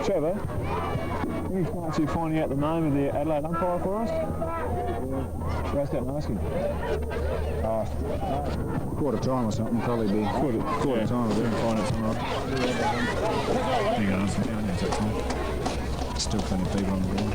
Trevor, you can't see finding out the name of the Adelaide umpire for us? Go out and ask him. Quarter time or something, probably be. Quarter time, we'll find it tonight. Hang on, that's time. Still plenty of people on the board.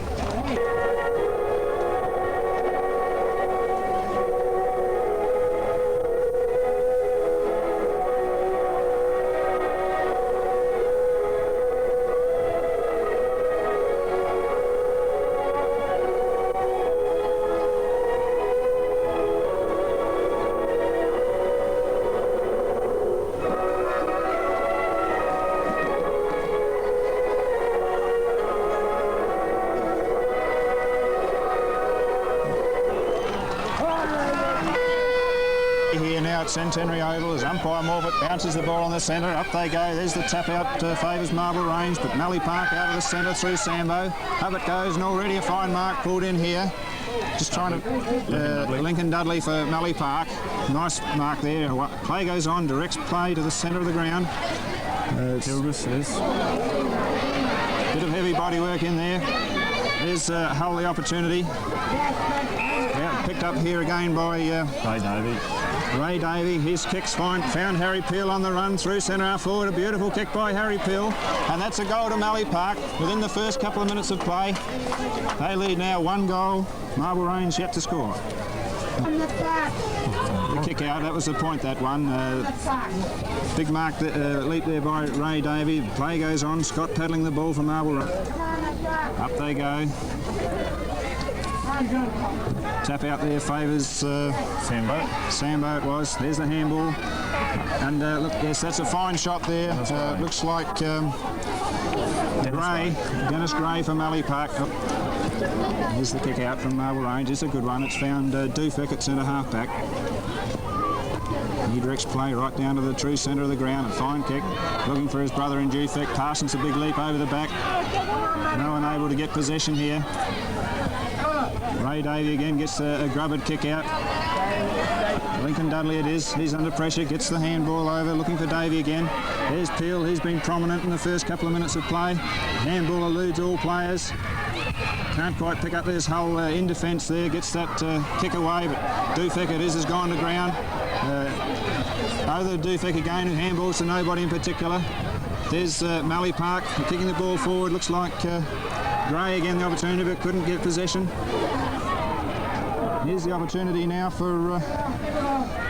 Here now at Centenary Oval as umpire Morfitt bounces the ball on the centre. Up they go. There's the tap out, favours Marble Range, but Mallee Park out of the centre through Sambo. Up it goes, and already a fine mark pulled in here. Just trying to Lincoln Dudley for Mallee Park. Nice mark there. Play goes on, directs play to the centre of the ground. Tilgus is. Bit of heavy body work in there. There's Hull the opportunity. Yeah, picked up here again by Ray Davey. His kick's fine. Found Harry Peel on the run through centre half forward. A beautiful kick by Harry Peel. And that's a goal to Mallee Park within the first couple of minutes of play. They lead now 1 goal. Marble Range yet to score. The kick out, that was the point, that one. Big mark, leap there by Ray Davey. Play goes on. Scott paddling the ball for Marble Range. Up they go. Tap out there favours Sambo it was. There's the handball. And look, yes, that's a fine shot there. Looks like Dennis Gray for Mallee Park. Here's the kick out from Marble Range. It's a good one. It's found Dufek at centre half back. He directs play right down to the true centre of the ground. A fine kick. Looking for his brother in Dufek. Parsons a big leap over the back. No one able to get possession here. Ray Davey again gets a grubbered kick out. Lincoln Dudley it is. He's under pressure. Gets the handball over. Looking for Davey again. There's Peel. He's been prominent in the first couple of minutes of play. Handball eludes all players. Can't quite pick up this Hull in defence there. Gets that kick away, but Dufek it is has gone to ground. Over Dufek again, who handballs to nobody in particular. There's Mallee Park kicking the ball forward. Looks like Gray again the opportunity, but couldn't get possession. Here's the opportunity now for...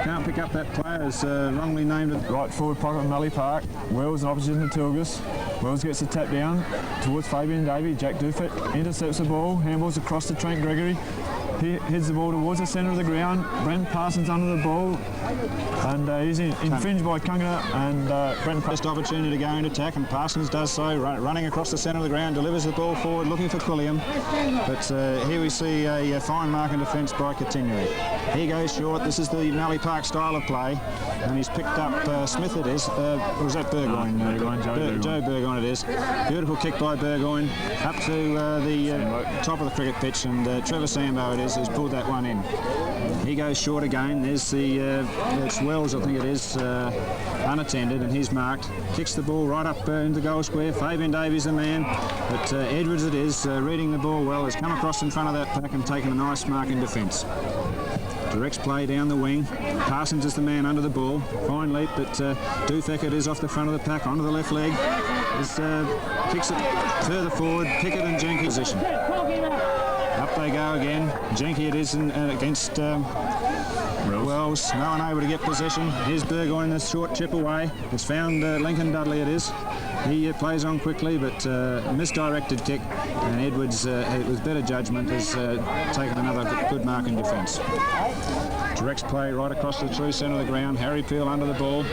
can't pick up that player, as wrongly named it. Right forward pocket of Mallee Park. Wells in opposition to Tilgus. Wells gets the tap down towards Fabian Davey. Jack Dufek intercepts the ball, handballs across to Trent Gregory. He heads the ball towards the centre of the ground. Brent Parsons under the ball, and he's infringed by Kunga, and Brent First opportunity to go into attack, and Parsons does so, running across the centre of the ground, delivers the ball forward, looking for Quilliam. But here we see a fine mark in defence by Centenary. He goes short. This is the Mallee Park style of play, and he's picked up Smith it is, or was that Burgoyne? Joe Burgoyne it is. Beautiful kick by Burgoyne up to the top of the cricket pitch, and Trevor Sambo it is, who's pulled that one in. He goes short again. There's the it's Wells, I think it is, unattended, and he's marked. Kicks the ball right up into the goal square. Fabian Davies the man, but Edwards it is, reading the ball well, has come across in front of that pack and taken a nice mark in defence. Directs play down the wing. Parsons is the man under the ball. Fine leap, but Dufek it is off the front of the pack onto the left leg. Kicks it further forward. Pickett and Jenke position. Up they go again. Jenke it is against Wells. No one able to get possession. Here's Burgoyne, the short chip away. It's found Lincoln Dudley it is. He plays on quickly, but misdirected kick, and Edwards, with better judgment, has taken another good mark in defence. Directs play right across the true centre of the ground. Harry Peel under the ball.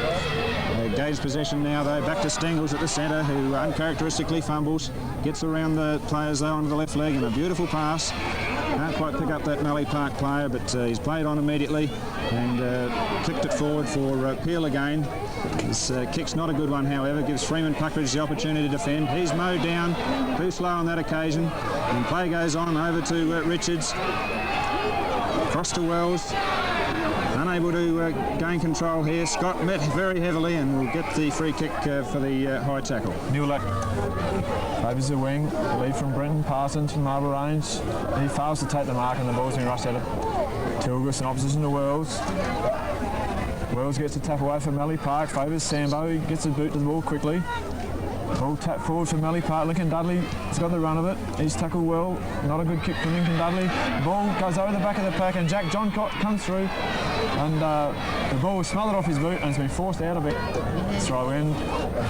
Gains possession now, though. Back to Stengels at the centre, who uncharacteristically fumbles. Gets around the players, though, onto the left leg, and a beautiful pass. Can't quite pick up that Mallee Park player, but he's played on immediately and clicked it forward for Peel again. This kick's not a good one, however. Gives Freeman Puckridge the opportunity to defend. He's mowed down, too slow on that occasion. And play goes on over to Richards. Across to Wells. Unable to gain control here. Scott met very heavily and will get the free kick for the high tackle. Newlack favours the wing. Lead from Brenton Parsons from Marble Range. He fails to take the mark and the ball's been rushed out of Tilgus in opposition to Wells. Wells gets a tap away from Mallee Park. Favours Sambo. He gets a boot to the ball quickly. Ball tap forward for Mallee Park. Lincoln Dudley has got the run of it. He's tackled well. Not a good kick from Lincoln Dudley. The ball goes over the back of the pack and Jack Johncott comes through and the ball was smothered off his boot and it's been forced out of it. Throw in.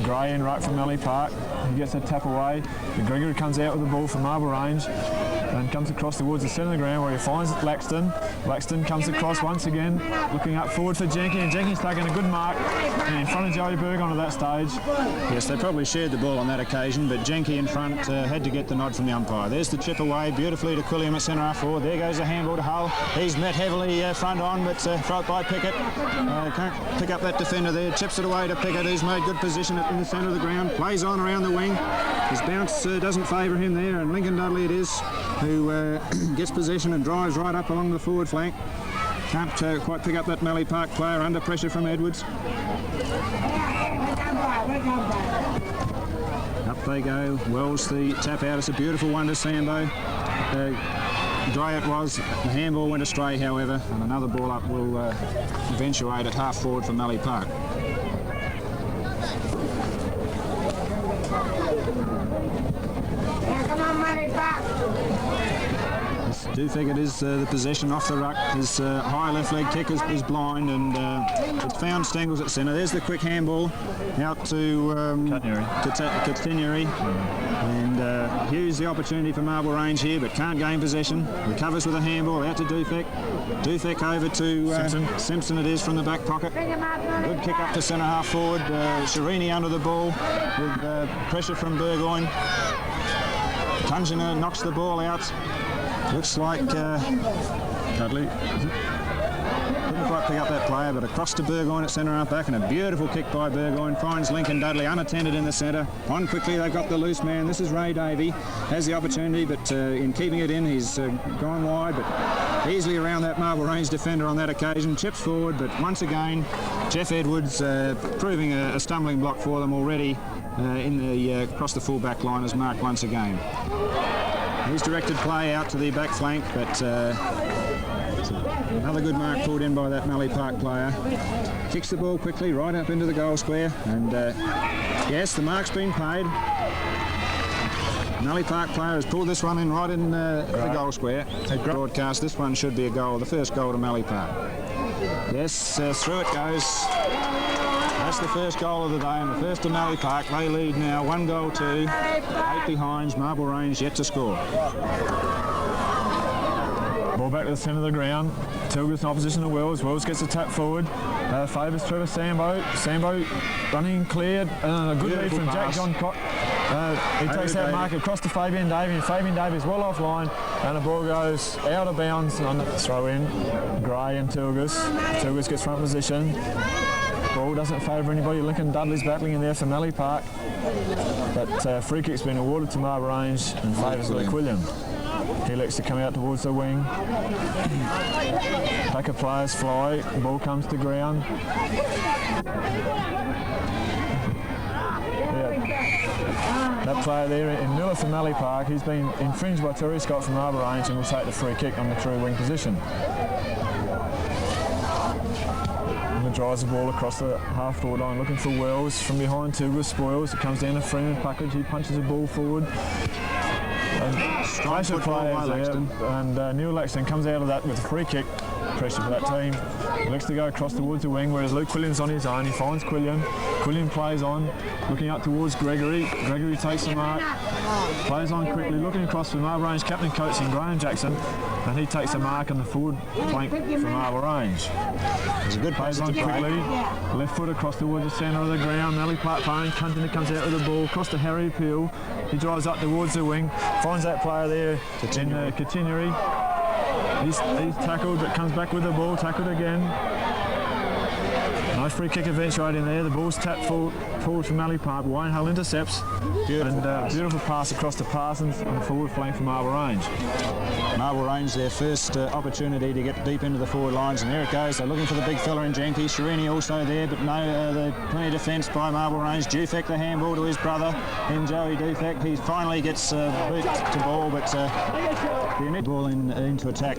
Gray in right from Mallee Park. He gets a tap away. Gregory comes out with the ball from Marble Range and comes across towards the centre of the ground where he finds Laxton. Laxton comes across once again, looking up forward for Jenky, and Jenky's taking a good mark and in front of Joey Berg on that stage. Yes, they probably shared the ball on that occasion, but Jenky in front had to get the nod from the umpire. There's the chip away beautifully to Quilliam at centre half forward. There goes the handball to Hull. He's met heavily front on, but throw it by Pickett. Can't pick up that defender there. Chips it away to Pickett, who's made good position in the centre of the ground. Plays on around the wing. His bounce doesn't favour him there, and Lincoln Dudley it is who gets possession and drives right up along the forward flank. Can't quite pick up that Mallee Park player under pressure from Edwards. Up they go. Wells the tap out. It's a beautiful one to Sambo. Dry it was. The handball went astray, however, and another ball up will eventuate at half forward for Mallee Park. I do think it is the possession off the ruck. His high left leg kick is blind and it's found Stengels at centre. There's the quick handball out to Centenary. And here's the opportunity for Marble Range here, but can't gain possession. Recovers with a handball out to Dufek. Dufek over to Simpson it is from the back pocket. Good kick up to centre half forward. Sharini under the ball with pressure from Burgoyne. Tungener knocks the ball out. Looks like Dudley couldn't quite pick up that player, but across to Burgoyne at centre half back, and a beautiful kick by Burgoyne finds Lincoln Dudley unattended in the centre. On quickly, they've got the loose man. This is Ray Davey. Has the opportunity, but in keeping it in, he's gone wide, but easily around that Marble Range defender on that occasion. Chips forward, but once again, Jeff Edwards proving a stumbling block for them already in the across the full back line is marked once again. He's directed play out to the back flank, but another good mark pulled in by that Mallee Park player. Kicks the ball quickly right up into the goal square, and yes, the mark's been paid. Mallee Park player has pulled this one in right in the goal square. Broadcast, this one should be a goal, the first goal to Mallee Park. Yes, through it goes. That's the first goal of the day, and the first to Mallee Park. They lead now 1-2, 8 behind. Marble Range yet to score. Ball back to the centre of the ground. Tilgus in opposition to Wells. Wells gets a tap forward. Favours Trevor Sambo. Sambo running cleared, and a good lead from Jack Johncott. He takes that mark across to Fabian Davey, and Fabian Davey is well offline, and the ball goes out of bounds on the throw in. Gray and Tilgus. Tilgus gets front position. Ball doesn't favour anybody. Lincoln Dudley's battling in there for Mallee Park, but free kick's been awarded to Marble Range and favours Quilliam. He elects to come out towards the wing. Pack of players fly. Ball comes to ground. That player there in Miller for Mallee Park, he's been infringed by Terry Scott from Marble Range and will take the free kick on the true wing position. Drives the ball across the half-forward line, looking for Wells from behind. Tilgus spoils. It comes down to Freeman Puckridge. He punches the ball forward. Strong football by Laxton. And Neil Laxton comes out of that with a free kick. Pressure for that team. He looks to go across towards the wing, whereas Luke Quilliam's on his own. He finds Quilliam. Quilliam plays on, looking up towards Gregory. Gregory takes the mark, plays on quickly, looking across for Marble Range captain coaching Graham Jackson, and he takes the mark on the forward flank for Marble Range. There's a good plays on quickly, left foot across towards the centre of the ground. Mallee Park playing, Cunton comes out with the ball, across to Harry Peel. He drives up towards the wing, finds that player there in Centenary. He's tackled, but comes back with the ball, tackled again. Nice free kick eventuating there. The ball's tapped forward from Mallee Park. Wayne Hull intercepts. Beautiful pass across to Parsons on the forward flank from Marble Range. Marble Range, their first opportunity to get deep into the forward lines, and there it goes. They're looking for the big fella in Janky. Shirini also there, but no, plenty of defence by Marble Range. Dufek the handball to his brother in Joey Dufek. He finally gets boot to ball, but the net ball into attack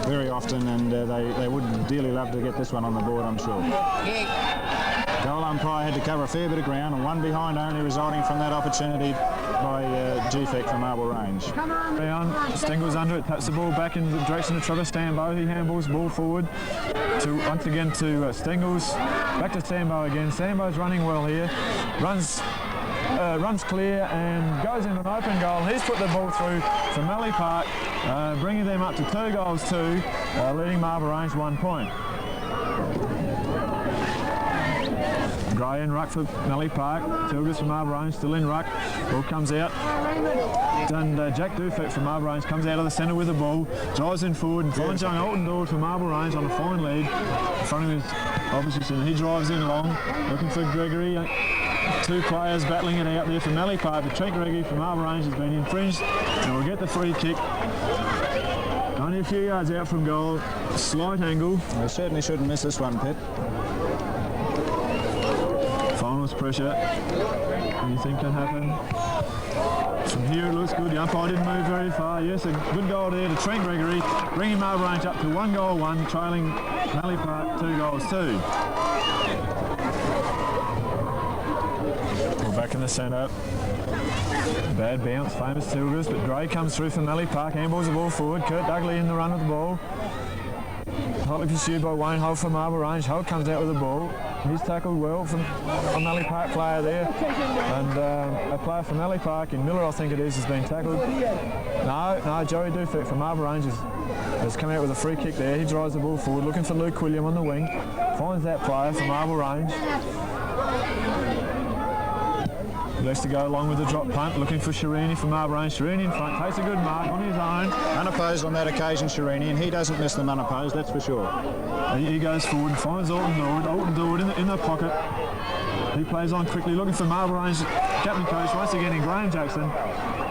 very often, and they would dearly love to get this one on the board, I'm sure. Goal umpire had to cover a fair bit of ground, and one behind only resulting from that opportunity by Dufek from Marble Range. Stengle's under it, taps the ball back in the direction of Trevor Stambo. He handballs the ball forward once again to Stengles. Back to Stambo again. Stambo's running well here. Runs clear and goes into an open goal. He's put the ball through for Mallee Park, bringing them up to 2-2, leading Marble Range 1 point. Gray in ruck for Mallee Park. Tilgus from Marble Range still in ruck. Ball comes out. And Jack Dufek from Marble Range comes out of the centre with the ball, drives in forward and finds young Altendord for Marble Range on a fine lead in front of his opposition. He drives in long, looking for Gregory. Two players battling it out there for Mallee Park, but Trent Gregory from Marble Range has been infringed and will get the free kick. Only a few yards out from goal, slight angle. They certainly shouldn't miss this one, Pitt. Finals pressure. Anything can happen. From here it looks good. The umpire didn't move very far. Yes, a good goal there to Trent Gregory, bringing Marble Range up to 1-1, trailing Mallee Park 2-2. We're back in the centre. Bad bounce, famous Tilgers, but Gray comes through for Mallee Park, handballs the ball forward. Kurt Dudley in the run of the ball. Hotly pursued by Wayne Hull from Marble Range. Hull comes out with the ball. He's tackled well from a Mallee Park player there. And a player from Mallee Park, in Miller I think it is, has been tackled. No, Joey Dufek from Marble Range has come out with a free kick there. He drives the ball forward, looking for Luke William on the wing. Finds that player from Marble Range. Lets to go along with the drop punt, looking for Shirini from Marble Range. Shirini in front, takes a good mark on his own. Unopposed on that occasion, Shirini, and he doesn't miss them unopposed, that's for sure. He goes forward and finds Altendord in the pocket. He plays on quickly, looking for Marble Range captain coach once again in Graham Jackson.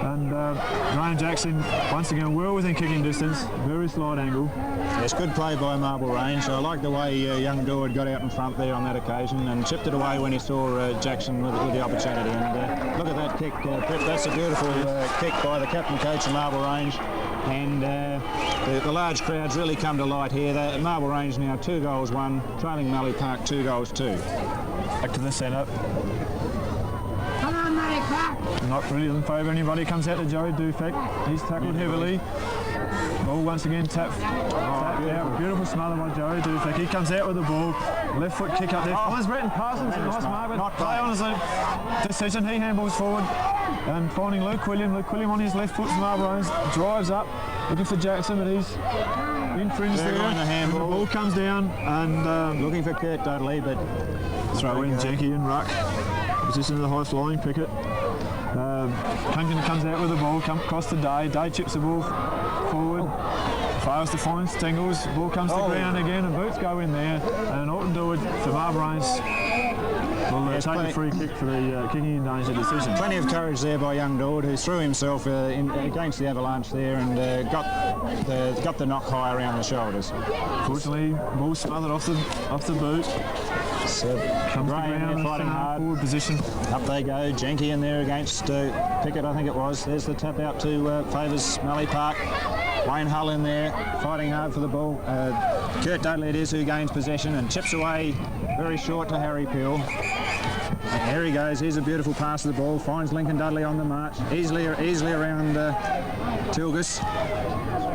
And Graham Jackson once again well within kicking distance, very slight angle. Yes, good play by Marble Range. I like the way young Dord got out in front there on that occasion and chipped it away when he saw Jackson with the opportunity. And look at that kick, Pip. That's a beautiful kick by the captain coach of Marble Range. And the large crowds really come to light here. Marble Range now 2-1, trailing Mallee Park 2-2. Back to the centre. Not really in favour of anybody. Comes out to Joey Dufek. He's tackled heavily. Ball once again tapped out. Beautiful smother by Joey Dufek. He comes out with the ball. Left foot kick up there. Finds Bretton Parsons. Nice mark. Not play on his own decision. He handballs forward. And finding Luke William. Luke William on his left foot from Marble Range. Drives up. Looking for Jackson, but he's infringed there. The handball. The ball comes down and looking for Kurt Dudley, but throw in Jenky and ruck. Position of the high flying picket. Huntington comes out with the ball, comes across to Day. Day chips the ball forward. Fails to find Stengles. Ball comes to ground again, and boots go in there. And Altendord for Marble Range will take the free kick for the kicking in danger decision. Plenty of courage there by young Dord, who threw himself against the avalanche there and got the knock high around the shoulders. Fortunately, ball smothered off the boot. Comes to ground, fighting hard. Forward position. Up they go. Jenky in there against Pickett, I think it was. There's the tap out to favours Mallee Park. Wayne Hull in there, fighting hard for the ball. Kurt Dudley it is who gains possession and chips away very short to Harry Peel. And here he goes. Here's a beautiful pass of the ball. Finds Lincoln Dudley on the march. Easily around Tilgus.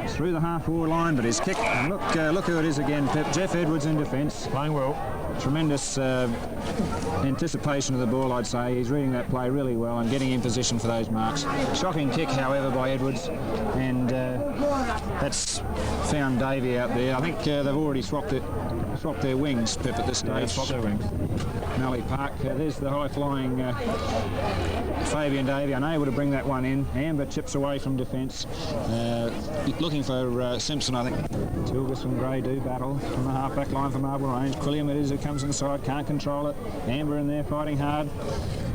Through the half-forward line, but his kick. And look who it is again, Pip. Jeff Edwards in defence. Playing well. Tremendous anticipation of the ball, I'd say. He's reading that play really well and getting in position for those marks. Shocking kick, however, by Edwards, and that's found Davey out there. I think they've already swapped it. swap their wings, Pip, at this stage. Yeah, swap their wings. Mallee Park. There's the high-flying Fabian Davey, unable to bring that one in. Amber chips away from defence. Looking for Simpson, I think. Tilgus and Gray do battle from the half-back line for Marble Range. Quilliam it is who comes inside, can't control it. Amber in there fighting hard.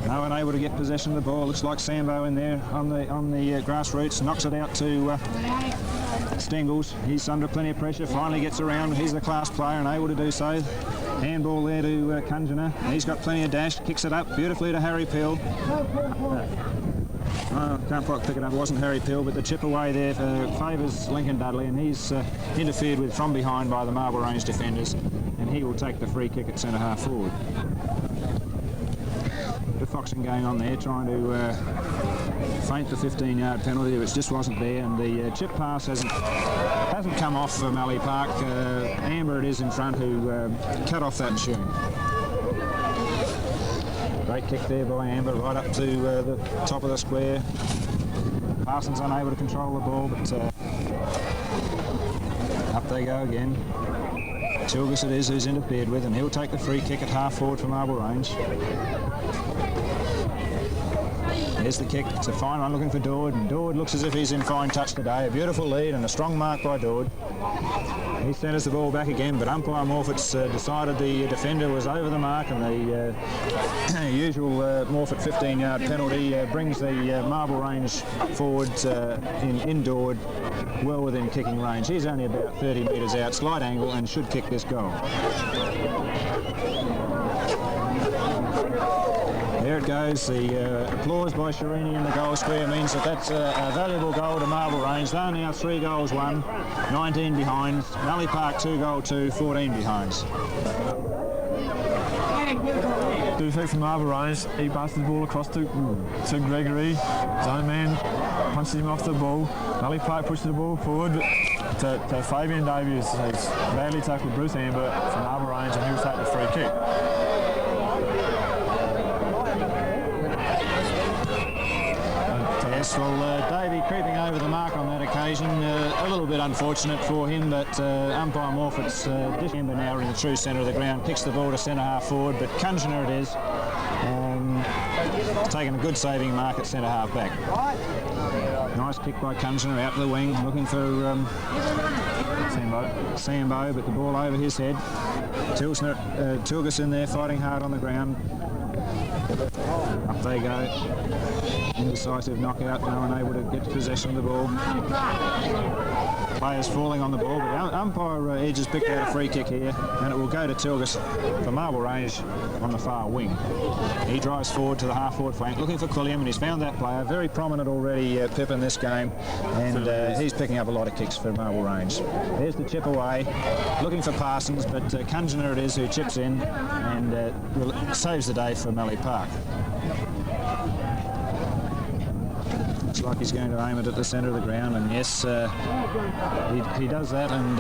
No one able to get possession of the ball. Looks like Sambo in there on the grassroots. Knocks it out to Stengels. He's under plenty of pressure. Finally gets around. He's the class player and able to do so. Handball there to Kunjana. He's got plenty of dash. Kicks it up beautifully to Harry Peel. Can't quite pick it up. It wasn't Harry Peel, but the chip away there favours Lincoln Dudley, and he's interfered with from behind by the Marble Range defenders, and he will take the free kick at centre half forward. The foxing going on there, trying to feint the 15-yard penalty, which just wasn't there, and the chip pass hasn't come off for Mallee Park. Amber it is in front who cut off that tune. Great kick there by Amber, right up to the top of the square. Parsons unable to control the ball, but up they go again. Tilgus it is who's interfered with, and he'll take the free kick at half forward for Marble Range. There's the kick. It's a fine one looking for Dord, and Dord looks as if he's in fine touch today. A beautiful lead and a strong mark by Dord. He centres the ball back again, but umpire Morfitt's decided the defender was over the mark, and the usual Morfitt 15-yard penalty brings the Marble Range forwards in Dord well within kicking range. He's only about 30 metres out, slight angle, and should kick this goal. There it goes. The applause by Shirini in the goal square means that that's a valuable goal to Marble Range. They're now 3 goals 1, 19 behind. Mallee Park 2 goal 2, 14 behinds. Dufek from Marble Range. He passes the ball across to Gregory. His own man punches him off the ball. Mallee Park pushes the ball forward to Fabian Davies. He's badly tackled Bruce Amber from Marble Range, and he'll take the free kick. Yes, well, Davey creeping over the mark on that occasion. A little bit unfortunate for him, but umpire Morfitt's Amber now in the true centre of the ground, kicks the ball to centre half forward, but Kunjana it is. Taking a good saving mark at centre half back. Nice kick by Kunjana out the wing, looking for Sambo, but the ball over his head. Tilgus in there fighting hard on the ground. Up they go. Indecisive knockout, no one able to get possession of the ball. Players falling on the ball, but umpire Edge has picked out a free kick here, and it will go to Tilgus for Marble Range on the far wing. He drives forward to the half-forward flank, looking for Quilliam, and he's found that player. Very prominent already, Pip, in this game, and he's picking up a lot of kicks for Marble Range. There's the chip away, looking for Parsons, but Kunjana it is who chips in and saves the day for Mallee Park. Looks like he's going to aim it at the centre of the ground, and yes, he does that, and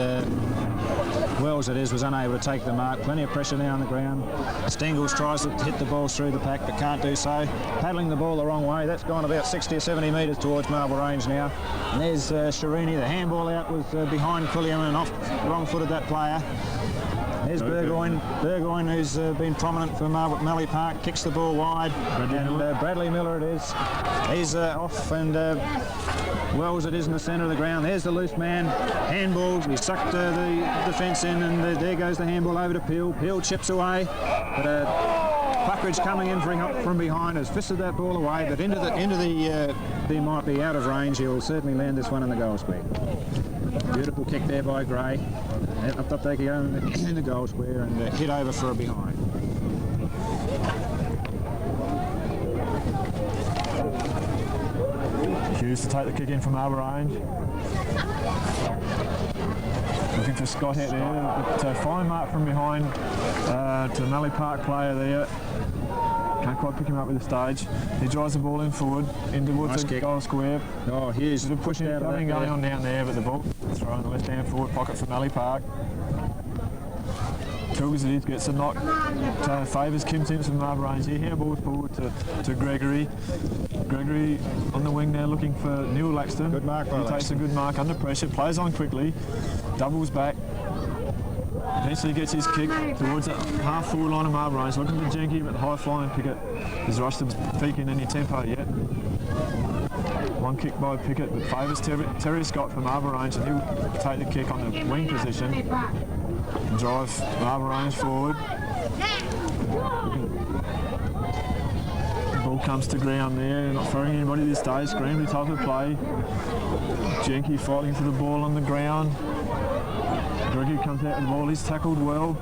Wells it is was unable to take the mark. Plenty of pressure now on the ground. Stengels tries to hit the ball through the pack, but can't do so. Paddling the ball the wrong way. That's gone about 60 or 70 metres towards Marble Range now. And there's Shirini. The handball out was behind Quilliam, and off wrong-footed that player. There's Burgoyne, who's been prominent for Mallee Park, kicks the ball wide, and Bradley Miller it is. He's off, and Wells it is in the centre of the ground. There's the loose man, handball. He sucked the defence in, and there goes the handball over to Peel. Peel chips away, but Puckridge coming in from behind has fisted that ball away, but into the he might be out of range. He'll certainly land this one in the goal square. Beautiful kick there by Gray. Up they go in the goal square and hit over for a behind. Hughes to take the kick in from Marble Range. Looking for Scott out there, but fine mark from behind to the Mallee Park player there. Can't quite pick him up with the stage. He drives the ball in forward, in towards the goal square. Oh, Hughes pushing out of that going on down there, but the ball throw in the left-hand forward pocket for Mallee Park. Tilgus it is, gets a knock. Favours Kim Simpson from Marble Range here. Handball forward to Gregory. Gregory on the wing now looking for Neil Laxton. Good mark by He takes a good mark under pressure, plays on quickly, doubles back. Eventually gets his kick towards the half-forward line of Marble Range, looking for Jenky, but the high-flying Pickett has rushed to peak in any tempo yet. One kick by Pickett, but favours Terry Scott from Marble Range, and he'll take the kick on the wing position and drive Marble Range forward. The ball comes to ground there, not throwing anybody this day, scrambly type of play. Jenky fighting for the ball on the ground. Gregory comes out with the ball, he's tackled well.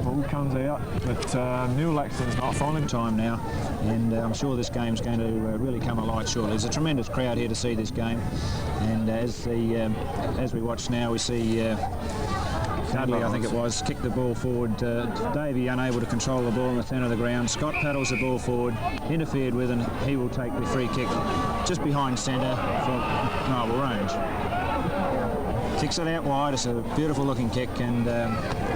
Ball comes out, but Neil Laxton's not finding time now, and I'm sure this game's going to really come alight shortly. There's a tremendous crowd here to see this game, and as we watch now, we see Dudley, I think it was, kick the ball forward. Davey unable to control the ball in the centre of the ground. Scott paddles the ball forward, interfered with, and he will take the free kick just behind centre for Marble Range. Kicks it out wide. It's a beautiful looking kick, and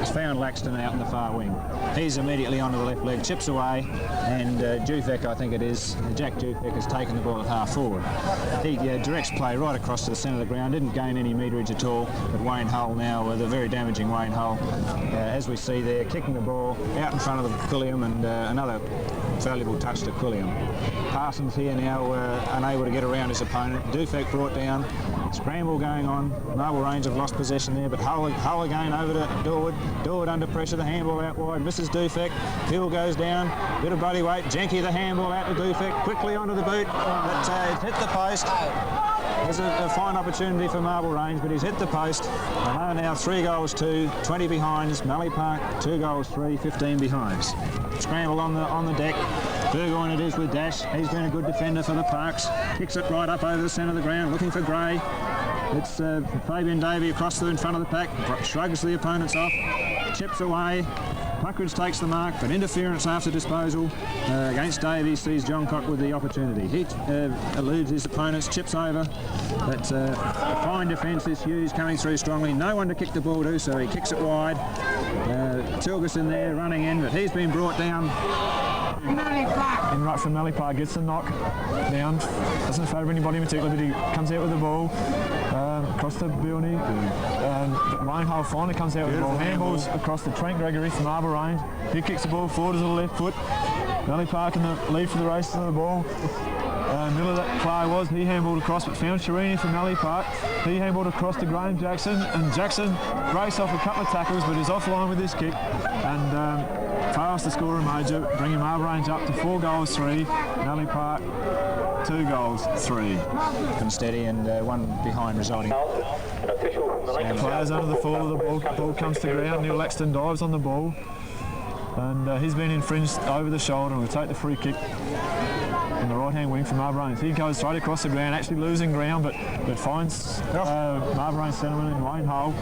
it's found Laxton out in the far wing. He's immediately onto the left leg, chips away, and Dufek, I think it is, Jack Dufek has taken the ball at half forward. He directs play right across to the centre of the ground, didn't gain any meterage at all, but Wayne Hull now, the very damaging Wayne Hull, as we see there, kicking the ball out in front of the Quilliam, and another valuable touch to Quilliam. Parsons here now unable to get around his opponent. Dufek brought down, scramble going on. Marble Range have lost possession there, but Hull again over to Dorwood. Dorwood under pressure, the handball out wide, misses Dufek. Hill goes down, bit of body weight. Jenky the handball out to Dufek, quickly onto the boot, but it's hit the post. There's a fine opportunity for Marble Range, but he's hit the post. And now 3 goals 2, 20 behinds. Mallee Park 2 goals 3, 15 behinds. Scramble on the deck. Burgoyne it is with Dash. He's been a good defender for the Parks. Kicks it right up over the centre of the ground, looking for Gray. It's Fabian Davey across in front of the pack, shrugs the opponents off, chips away. Puckridge takes the mark, but interference after disposal against Davey sees John Cock with the opportunity. He eludes his opponents, chips over, but fine defence is Hughes coming through strongly. No one to kick the ball to, so he kicks it wide. Tilgus in there running in, but he's been brought down. In right from Mallee Park, gets the knock down, doesn't favour anybody in particular, but he comes out with the ball across the building. Wayne Hull finally comes out with the ball, handballs across to Trent Gregory from Marble Range. He kicks the ball forward to the left foot. Mallee Park in the lead for the race to the ball. Middle of that play was, he handballed across, but found Sharini from Mallee Park. He handballed across to Graham Jackson, and Jackson raced off a couple of tackles, but is offline with this kick, and fails to score a major, bringing Marble Range up to 4 goals 3, Mallee Park 2 goals 3. Unsteady and one behind resulting. Players under the fall of the ball comes to ground. Neil Laxton dives on the ball, and he's been infringed over the shoulder, and will take the free kick on the right-hand wing from Marble Range. He goes straight across the ground, actually losing ground, but finds Marble Range centreman in Wayne Hull.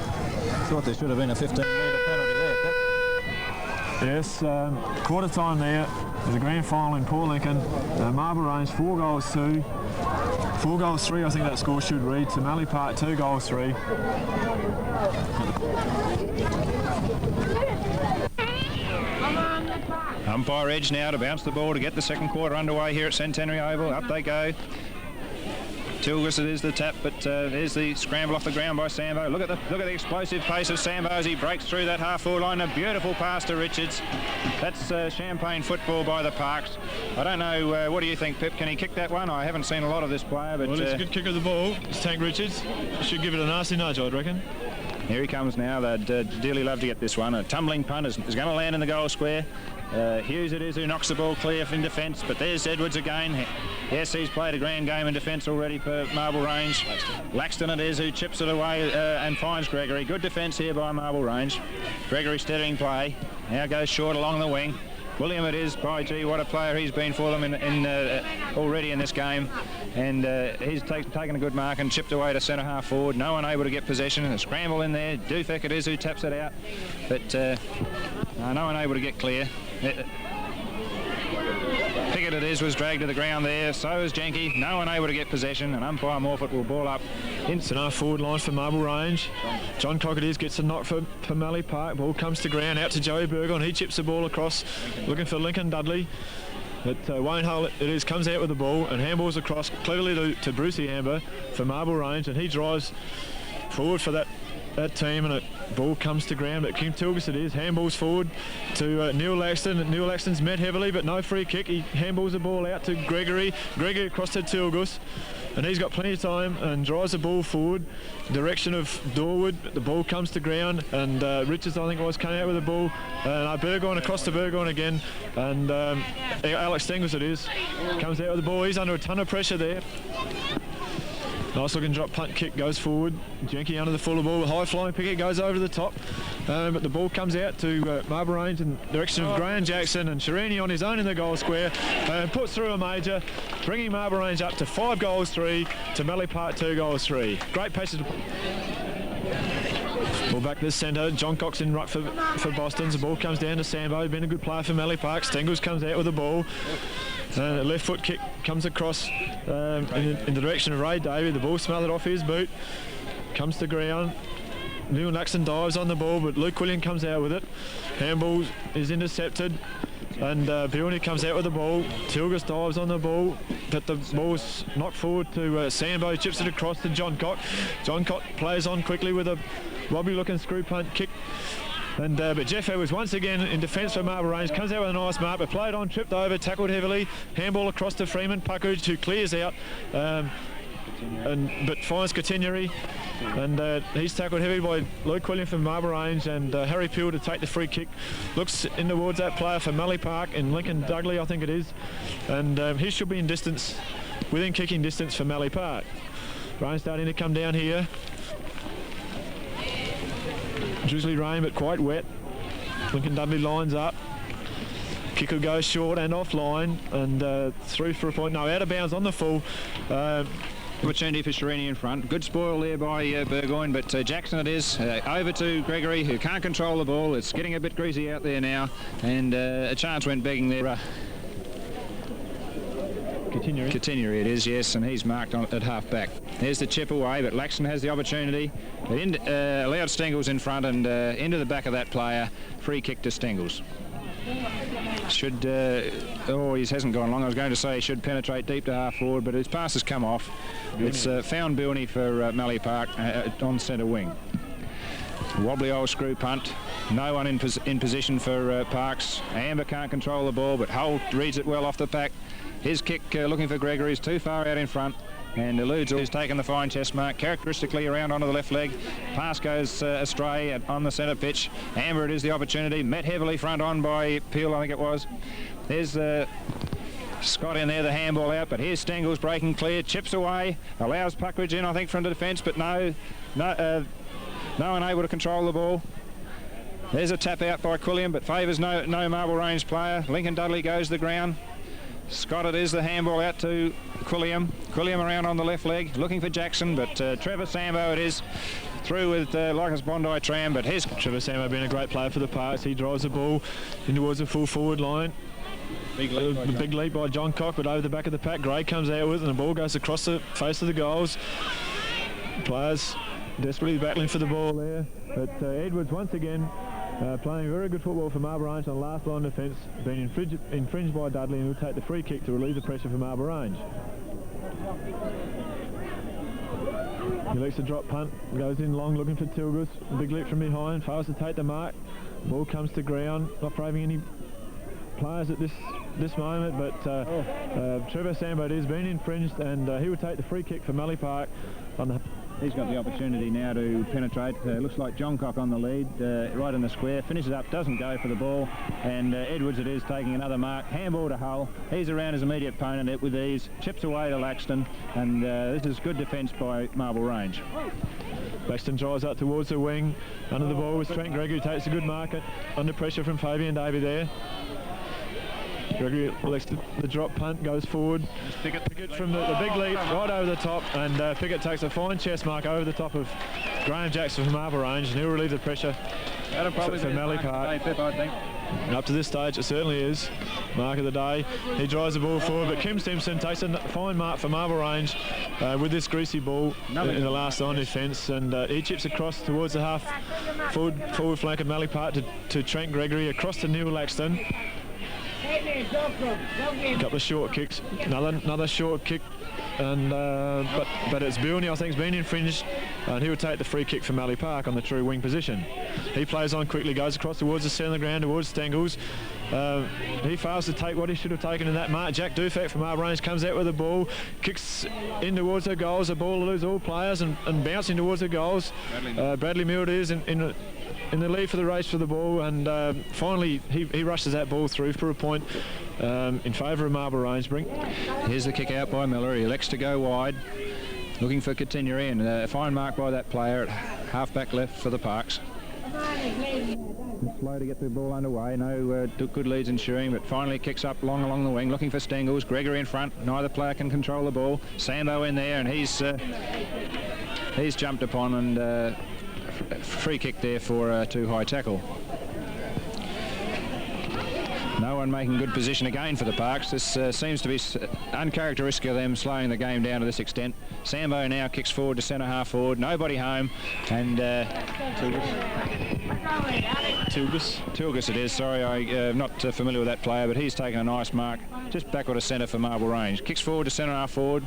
Thought there should have been a 15-metre penalty there, Pip. Yes, quarter time there. There's a grand final in Port Lincoln. Marble Range 4 goals 2. 4 goals 3, I think that score should read, to Mallee Park 2 goals 3. Umpire edge now to bounce the ball to get the second quarter underway here at Centenary Oval. Up they go. Tilgus, it is the tap, but there's the scramble off the ground by Sambo. Look at the explosive pace of Sambo as he breaks through that half-forward line. A beautiful pass to Richards. That's champagne football by the Parks. I don't know, what do you think, Pip? Can he kick that one? I haven't seen a lot of this player, but... Well, it's a good kick of the ball. It's Tank Richards. Should give it a nasty nudge, I'd reckon. Here he comes now. They'd dearly love to get this one. A tumbling punt is going to land in the goal square. Hughes it is who knocks the ball clear in defence, but there's Edwards again. Yes, he's played a grand game in defence already for Marble Range. Laxton it is who chips it away and finds Gregory. Good defence here by Marble Range. Gregory steadying play. Now goes short along the wing. William it is, by gee, what a player he's been for them already in this game. And he's taken a good mark and chipped away to centre half forward. No one able to get possession. A scramble in there. Dufek it is who taps it out. But no one able to get clear. Pickett it is was dragged to the ground there. So is Jenky. No one able to get possession. And umpire Morfitt will ball up. It's an half-forward line for Marble Range. John Cock it is, gets a knock for Mallee Park. Ball comes to ground, out to Joey Burgon. He chips the ball across, looking for Lincoln Dudley. But Wayne Hull it is, comes out with the ball and handballs across cleverly to Brucey Amber for Marble Range, and he drives forward for that that team, and a ball comes to ground, but King Tilgus it is. Handballs forward to Neil Laxton. Neil Laxton's met heavily, but no free kick. He handballs the ball out to Gregory. Gregory across to Tilgus, and he's got plenty of time and drives the ball forward, direction of Dorwood. The ball comes to ground, and Richards, I think it was, came out with the ball. And Burgoyne across to Burgoyne again, and Alex Stengels it is, comes out with the ball. He's under a ton of pressure there. Nice looking drop punt kick goes forward. Jenke under the full of ball. High flying picket goes over the top. But the ball comes out to Marble Range in the direction of Graham Jackson, and Shirini on his own in the goal square. Puts through a major, bringing Marble Range up to 5 goals 3 to Mallee Park 2 goals 3. Great passage. Ball back to the centre. John Cox in ruck for Boston. The ball comes down to Sambo. Been a good player for Mallee Park. Stengels comes out with the ball. Left foot kick comes across in the direction of Ray Davey. The ball smothered off his boot. Comes to ground. Neil Laxton dives on the ball, but Luke William comes out with it. Handball is intercepted, and Bilney comes out with the ball. Tilgus dives on the ball, but the ball's knocked forward to Sambo. Chips it across to John Cott. John Cott plays on quickly with a wobbly-looking screw punt kick. And but Jeff Edwards once again in defence for Marble Range, comes out with a nice mark, but played on, tripped over, tackled heavily. Handball across to Freeman Puckridge, who clears out, but finds Centenary, and he's tackled heavy by Luke William from Marble Range, and Harry Peel to take the free kick. Looks in towards that player for Mallee Park, and Lincoln Dudley I think it is, and he should be in distance, within kicking distance for Mallee Park. Rain starting to come down here. Drizzly rain, but quite wet. Lincoln Dudley lines up. Kicker goes short and offline, and through for a point. No, out of bounds on the full. Opportunity for Shirini in front. Good spoil there by Burgoyne, but Jackson it is. Over to Gregory, who can't control the ball. It's getting a bit greasy out there now, and a chance went begging there. Centenary it is, yes, and he's marked on at half back. There's the chip away, but Laxton has the opportunity. Allowed Stengels in front, and into the back of that player. Free kick to Stengels. Should, he hasn't gone long. I was going to say he should penetrate deep to half forward, but his pass has come off. It's found Bilney for Mallee Park on centre wing. Wobbly old screw punt. No one in position for Parks. Amber can't control the ball, but Hull reads it well off the pack. His kick looking for Gregory is too far out in front, and eludes. He's taken the fine chest mark characteristically around onto the left leg. Pass goes astray on the centre pitch. Amber it is the opportunity, met heavily front on by Peel I think it was. There's Scott in there, the handball out, but here's Stengels breaking clear, chips away, allows Puckridge in I think from the defence, but no one able to control the ball. There's a tap out by Quilliam, but favours no Marble Range player. Lincoln Dudley goes to the ground. Scott it is, the handball out to Quilliam. Quilliam around on the left leg, looking for Jackson, but Trevor Sambo it is, through with Lycus Bondi Tram, but here's Trevor Sambo being a great player for the Parks. He drives the ball in towards the full forward line. Big leap by John Cock, but over the back of the pack. Gray comes out with it, and the ball goes across the face of the goals. Players desperately battling for the ball there, but Edwards once again playing very good football for Marble Range on the last line of defence, being infringed by Dudley, and will take the free kick to relieve the pressure for Marble Range. He lets the drop punt, goes in long looking for Tilgus. Big leap from behind, fails to take the mark. Ball comes to ground, not braving any players at this moment, but Trevor Sambo has been infringed, and he will take the free kick for Mallee Park on the. He's got the opportunity now to penetrate. Looks like John Cock on the lead, right in the square. Finishes up, doesn't go for the ball, and Edwards it is taking another mark. Handball to Hull. He's around his immediate opponent with ease. Chips away to Laxton, and this is good defence by Marble Range. Laxton drives up towards the wing. Under the ball with Trent Gregory, takes a good mark under pressure from Fabian Davey there. Gregory elects the drop punt, goes forward. Pickett from the big leap right over the top, and Pickett takes a fine chest mark over the top of Graham Jackson from Marble Range, and he'll relieve the pressure for Mallee Park. And up to this stage, it certainly is. Mark of the day. He drives the ball forward, but Kim Simpson takes a fine mark for Marble Range with this greasy ball in the last line defence, and he chips across towards the half forward flank of Mallee Park to Trent Gregory, across to Neil Laxton. A couple of short kicks, another short kick, and but it's Bilney I think has been infringed and he will take the free kick for Mallee Park on the true wing position. He plays on quickly, goes across towards the centre of the ground, towards Stengels. He fails to take what he should have taken in that mark. Jack Dufek from Harbour Range comes out with the ball, kicks in towards the goals. The ball eludes all players and bouncing towards the goals. Bradley Milde is in the lead for the race for the ball, and finally he rushes that ball through for a point in favour of Marble Rangebury. Here's the kick out by Miller. He elects to go wide, looking for Centenary, and a fine mark by that player at half-back left for the Parks. Slow to get the ball underway, no good leads ensuing, but finally kicks up long along the wing, looking for Stengels. Gregory in front, neither player can control the ball. Sambo in there, and he's jumped upon, and free kick there for a too high tackle. No one making good position again for the Parks. This seems to be uncharacteristic of them slowing the game down to this extent. Sambo now kicks forward to centre half forward, nobody home, and Tilgus it is, sorry, I'm not familiar with that player, but he's taken a nice mark just backward of centre for Marble Range. Kicks forward to centre half forward.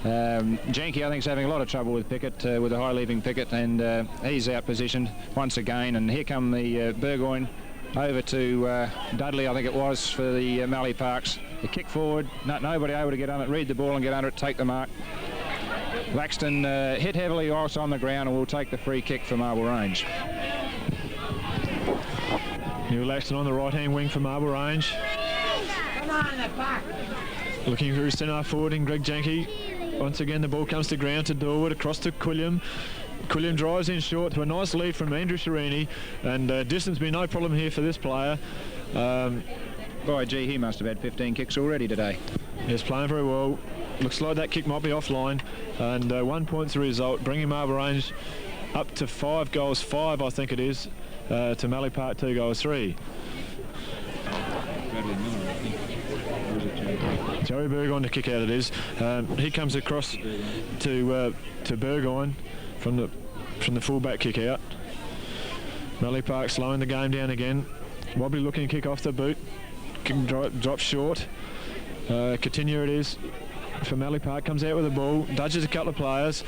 Jenke, I think, is having a lot of trouble with Pickett, with the high-leaving Pickett, and he's out-positioned once again, and here come the Burgoyne over to Dudley, I think it was, for the Mallee Parks. The kick forward, nobody able to get on it, read the ball and get under it, take the mark. Laxton hit heavily whilst on the ground, and will take the free kick for Marble Range. Neil Laxton on the right-hand wing for Marble Range. Looking for his centre forward in Greg Jenke. Once again, the ball comes to ground to Dorwood, across to Quilliam. Quilliam drives in short to a nice lead from Andrew Sharini, and distance be no problem here for this player. Boy, gee, he must have had 15 kicks already today. He's playing very well. Looks like that kick might be offline, and 1 point's the result, bringing Marble Range up to 5 goals 5, I think it is, to Mallee Park 2 goals 3. Joey Burgoyne to kick out it is. He comes across to Burgoyne from the fullback kick out. Mallee Park slowing the game down again. Wobbly looking to kick off the boot. Drops short. Continue it is for Mallee Park. Comes out with the ball. Dodges a couple of players.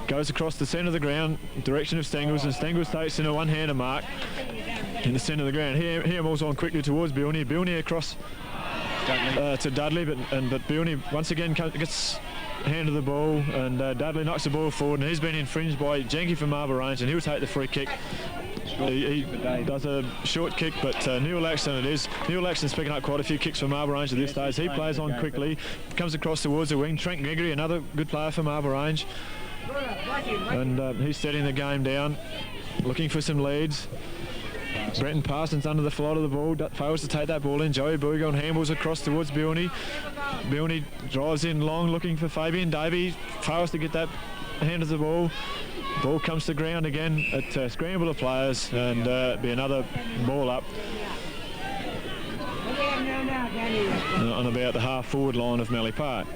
Goes across the centre of the ground, direction of Stengels, and Stengels takes in a one-hander mark in the centre of the ground. Here moves on quickly towards Bilney. Bilney across to Dudley, but Bilney once again gets hand of the ball, and Dudley knocks the ball forward, and he's been infringed by Jenke from Marble Range, and he'll take the free kick. He does a short kick, but Neil Laxton it is. Neil Laxton's picking up quite a few kicks from Marble Range at this stage. He plays on quickly, comes across towards the wing. Trent Gregory, another good player for Marble Range, and he's setting the game down, looking for some leads. Brenton Parsons under the flight of the ball, fails to take that ball in. Joey Burgoyne handballs across towards Bilney. Bilney drives in long, looking for Fabian Davey, fails to get that hand of the ball. Ball comes to ground again at a scramble of players, and be another ball up on about the half-forward line of Mallee Park.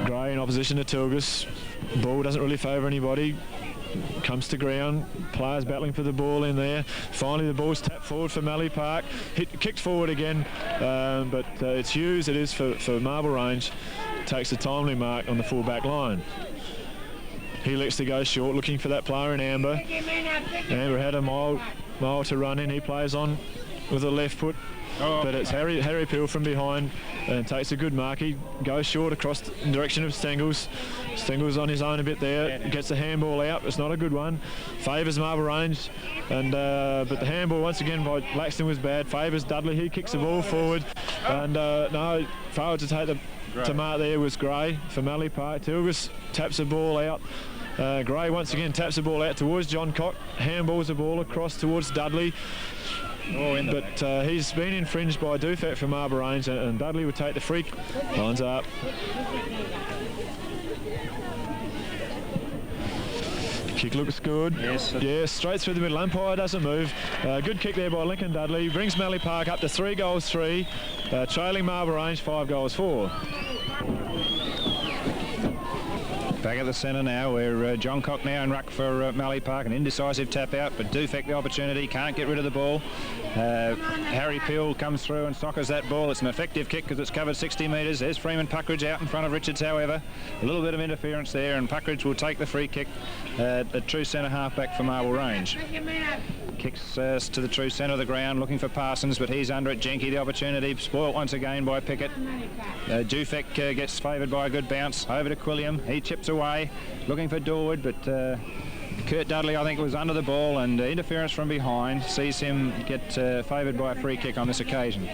Gray in opposition to Tilgus. Ball doesn't really favour anybody. Comes to ground, players battling for the ball in there. Finally the ball's tapped forward for Mallee Park, kicked forward again, but it's Hughes, it is for Marble Range, takes a timely mark on the full back line. He lets to go short, looking for that player in Amber. Amber had a mile to run in, he plays on with a left foot, but it's Harry Peel from behind and takes a good mark. He goes short across the direction of Stengels. Stengels on his own a bit there, gets the handball out. It's not a good one. Favours Marble Range, and but the handball once again by Laxton was bad. Favours Dudley. He kicks the ball forward, and no, failed to take to mark there was Gray for Mallee Park. Tilgus taps the ball out. Gray once again taps the ball out towards John Cock. Handballs the ball across towards Dudley. But he's been infringed by Dufek from Marble Range, and Dudley would take the free. Lines up. Kick looks good. Yes, straight through the middle. Umpire doesn't move. Good kick there by Lincoln Dudley. Brings Mallee Park up to 3 goals 3. Trailing Marble Range 5 goals 4. Back at the centre now, where John Cock now in ruck for Mallee Park. An indecisive tap out, but Dufek the opportunity, can't get rid of the ball. Harry Peel comes through and soccers that ball. It's an effective kick because it's covered 60 metres. There's Freeman Puckridge out in front of Richards, however. A little bit of interference there, and Puckridge will take the free kick. A true centre half back for Marble Range. Kicks to the true centre of the ground, looking for Parsons, but he's under it. Jenke the opportunity, spoilt once again by Pickett. Dufek gets favoured by a good bounce. Over to Quilliam, he chips away, looking for Dorwood, but Kurt Dudley, I think, was under the ball, and interference from behind sees him get favoured by a free kick on this occasion.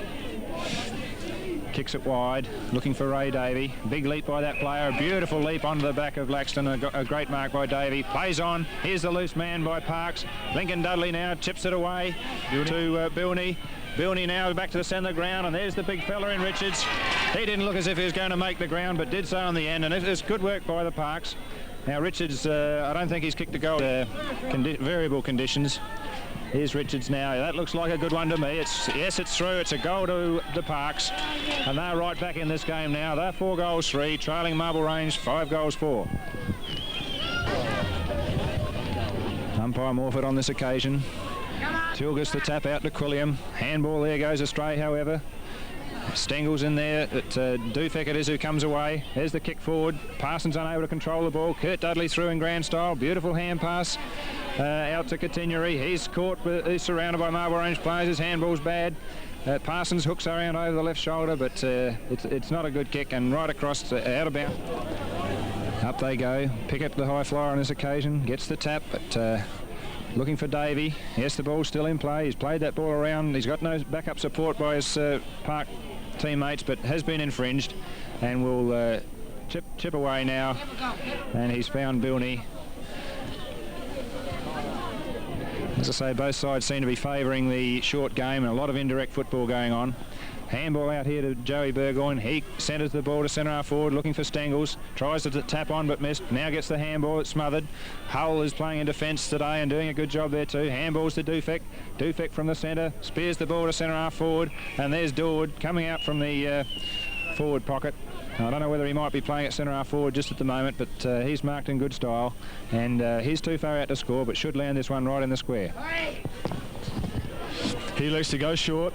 Kicks it wide, looking for Ray Davey. Big leap by that player, a beautiful leap onto the back of Laxton, a great mark by Davey. Plays on, here's the loose man by Parks. Lincoln Dudley now chips it away to Bilney. Bilney now back to the centre of the ground, and there's the big fella in Richards. He didn't look as if he was going to make the ground, but did so in the end, and it's good work by the Parks. Now Richards, I don't think he's kicked a goal. Variable conditions. Here's Richards now. That looks like a good one to me. Yes, it's through. It's a goal to the Parks, and they're right back in this game now. They're 4 goals 3, trailing Marble Range 5 goals 4. Umpire Morford on this occasion. Tilgus the tap out to Quilliam. Handball there goes astray, however. Stengel's in there, but Dufek it is who comes away. There's the kick forward. Parsons unable to control the ball. Kurt Dudley through in grand style. Beautiful hand pass out to Centenary. He's caught, he's surrounded by Marble Range players. His handball's bad. Parsons hooks around over the left shoulder, but it's not a good kick, and right across out of bounds. Up they go. Pick up the high flyer on this occasion. Gets the tap, but looking for Davey. Yes, the ball's still in play. He's played that ball around. He's got no backup support by his Park teammates, but has been infringed, and will chip away now. And he's found Bilney. As I say, both sides seem to be favouring the short game, and a lot of indirect football going on. Handball out here to Joey Burgoyne. He centres the ball to centre half forward, looking for Stengels. Tries to tap on but missed. Now gets the handball. It's smothered. Hull is playing in defence today and doing a good job there too. Handballs to Dufek. Dufek from the centre. Spears the ball to centre half forward. And there's Dorwood coming out from the forward pocket. I don't know whether he might be playing at centre half forward just at the moment, but he's marked in good style. And he's too far out to score, but should land this one right in the square. He likes to go short.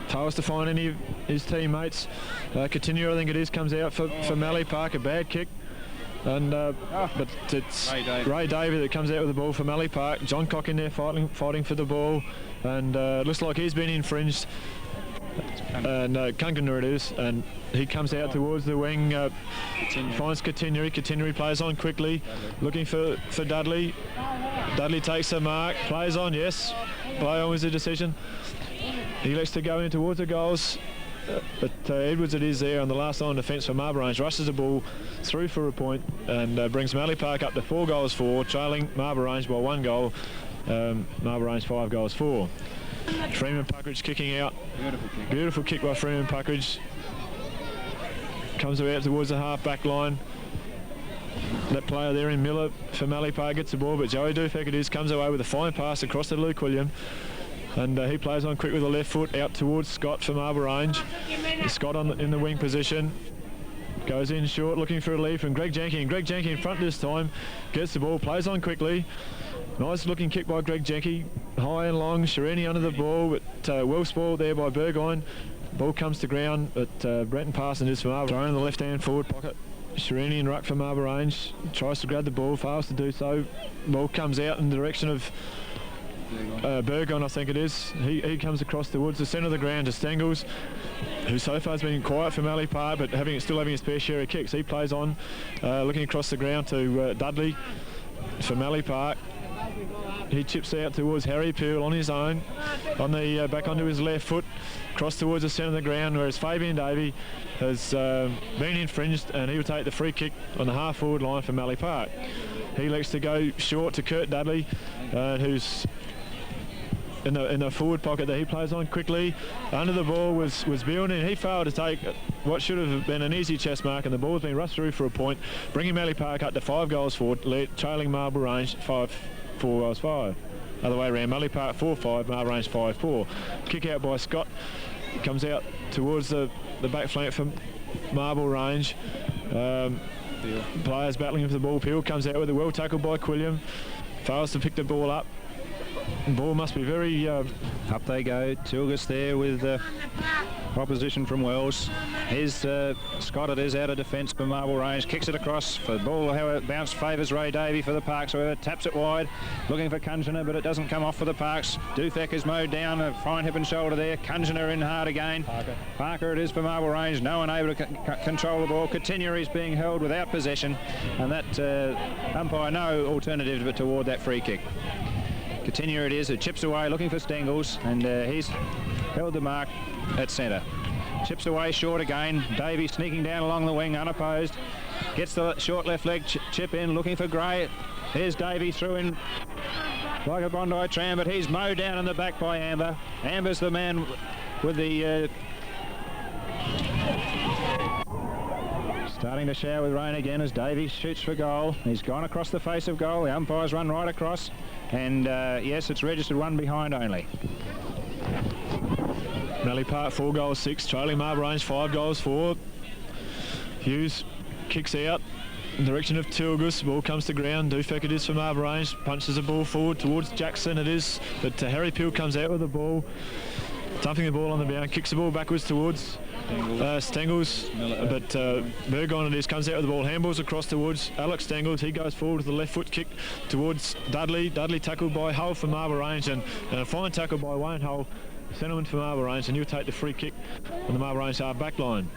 Fails to find any of his teammates. Continue, I think it is, comes out for Mallee Park, a bad kick. And but it's Ray Davey that comes out with the ball for Mallee Park. John Cock in there fighting for the ball, and looks like he's been infringed. And Kunganer it is, and he comes out towards the wing, finds Centenary. Centenary plays on quickly, looking for Dudley. Dudley takes the mark, plays on, yes. Play on was the decision. He lets to go in towards the goals, but Edwards it is there on the last line of defence for Marble Range. Rushes the ball through for a point and brings Mallee Park up to 4 goals 4, trailing Marble Range by 1 goal. Marble Range 5 goals 4. Freeman Puckridge kicking out. Beautiful kick by Freeman Puckridge. Comes out towards the half-back line. That player there in Miller for Mallee Park gets the ball, but Joey Dufek it is, comes away with a fine pass across to Luke William. And he plays on quick with the left foot out towards Scott for Marble Range. Scott in the wing position. Goes in short, looking for a lead from Greg Jenke. And Greg Jenke in front this time. Gets the ball, plays on quickly. Nice looking kick by Greg Jenke. High and long, Shirini under the ball, but well spoiled there by Burgoyne. Ball comes to ground, but Brenton Parsons is for Marble. Thrown in the left-hand forward pocket. Shirini in ruck for Marble Range. Tries to grab the ball, fails to do so. Ball comes out in the direction of Burgoyne, I think it is. He comes across towards the centre of the ground to Stengels, who so far has been quiet for Mallee Park, but still having his fair share of kicks. He plays on, looking across the ground to Dudley for Mallee Park. He chips out towards Harry Peel on his own, on the back onto his left foot, across towards the centre of the ground, whereas Fabian Davey has been infringed, and he'll take the free kick on the half-forward line for Mallee Park. He likes to go short to Kurt Dudley, who's in the forward pocket that he plays on quickly. Under the ball was Bjorn, and he failed to take what should have been an easy chest mark, and the ball's been rushed through for a point, bringing Mallee Park up to 5 goals 4, trailing Marble Range 4 goals 5. Other way around, Mallee Park 4-5, Marble Range 5-4. Kick out by Scott. Comes out towards the back flank from Marble Range. Players battling for the ball. Peel comes out with it, well tackled by Quilliam. Fails to pick the ball up. The ball must be very... Up they go. Tilgus there with opposition from Wells. Here's Scott, it is out of defence for Marble Range. Kicks it across for the ball. How it bounced favours Ray Davey for the Parks. However, taps it wide. Looking for Kunjana, but it doesn't come off for the Parks. Dufek is mowed down. A fine hip and shoulder there. Kunjana in hard again. Parker it is for Marble Range. No one able to control the ball. Centenary is being held without possession. And that umpire no alternative but toward that free kick. Centenary it is, who chips away looking for Stengels, and he's held the mark at centre. Chips away short again. Davey sneaking down along the wing unopposed. Gets the short left leg chip in looking for Gray. Here's Davey through in like a Bondi tram, but he's mowed down in the back by Amber. Amber's the man with the... starting to shower with rain again as Davey shoots for goal. He's gone across the face of goal. The umpires run right across. And yes, it's registered one behind only. Mallee Park 4 goals 6, trailing Marble Range 5 goals 4. Hughes kicks out in the direction of Tilgus. Ball comes to ground. Dufek it is for Marble Range. Punches the ball forward towards Jackson it is. But Harry Peel comes out with the ball. Dumping the ball on the bound. Kicks the ball backwards towards Stengels. But Burgon it is. Comes out with the ball. Handballs across towards Alex Stengels. He goes forward with the left foot kick towards Dudley. Dudley tackled by Hull for Marble Range. And a fine tackle by Wayne Hull. Centreman for Marble Range, and he'll take the free kick on the Marble Range half back line.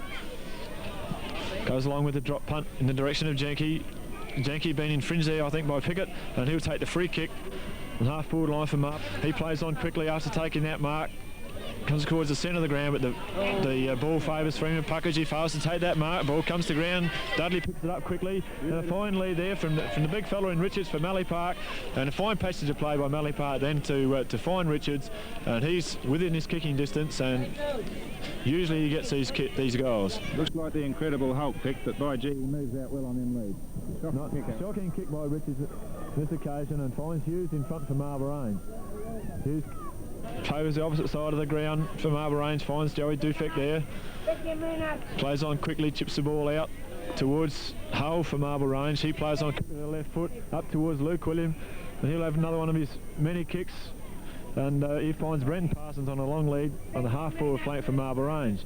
Goes along with the drop punt in the direction of Janke. Janke being infringed there, I think, by Pickett, and he'll take the free kick on half forward line for Mark. He plays on quickly after taking that mark. Comes towards the centre of the ground, but the ball favours Freeman Puckage. He fails to take that mark. Ball comes to ground. Dudley picks it up quickly. And a fine lead there from the big fella in Richards for Mallee Park. And a fine passage of play by Mallee Park then to find Richards. And he's within his kicking distance, and usually he gets these goals. Looks like the incredible Hulk pick, but by G, he moves out well on in lead. Shocking kick by Richards this occasion, and finds Hughes in front for Marble Range. Hughes favours the opposite side of the ground for Marble Range, finds Joey Dufek there. Plays on quickly, chips the ball out towards Hull for Marble Range. He plays on quickly with the left foot up towards Luke William, and he'll have another one of his many kicks. And he finds Brenton Parsons on a long lead on the half forward flank for Marble Range.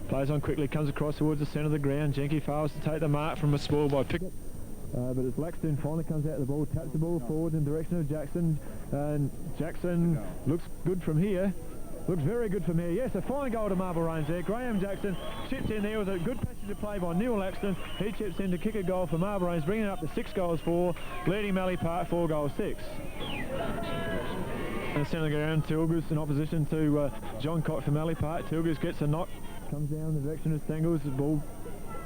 Plays on quickly, comes across towards the centre of the ground. Jenke fails to take the mark from a spoil by Pickett. But as Laxton finally comes out of the ball, taps the ball forward in the direction of Jackson, and Jackson looks good from here. Looks very good from here. Yes, a fine goal to Marble Range there. Graham Jackson chips in there with a good passage of play by Neil Laxton. He chips in to kick a goal for Marble Range, bringing it up to 6 goals 4, leading Mallee Park 4 goals 6. In the centre of the ground, Tilgus in opposition to John Cott for Mallee Park. Tilgus gets a knock, comes down in the direction of Stengels. The ball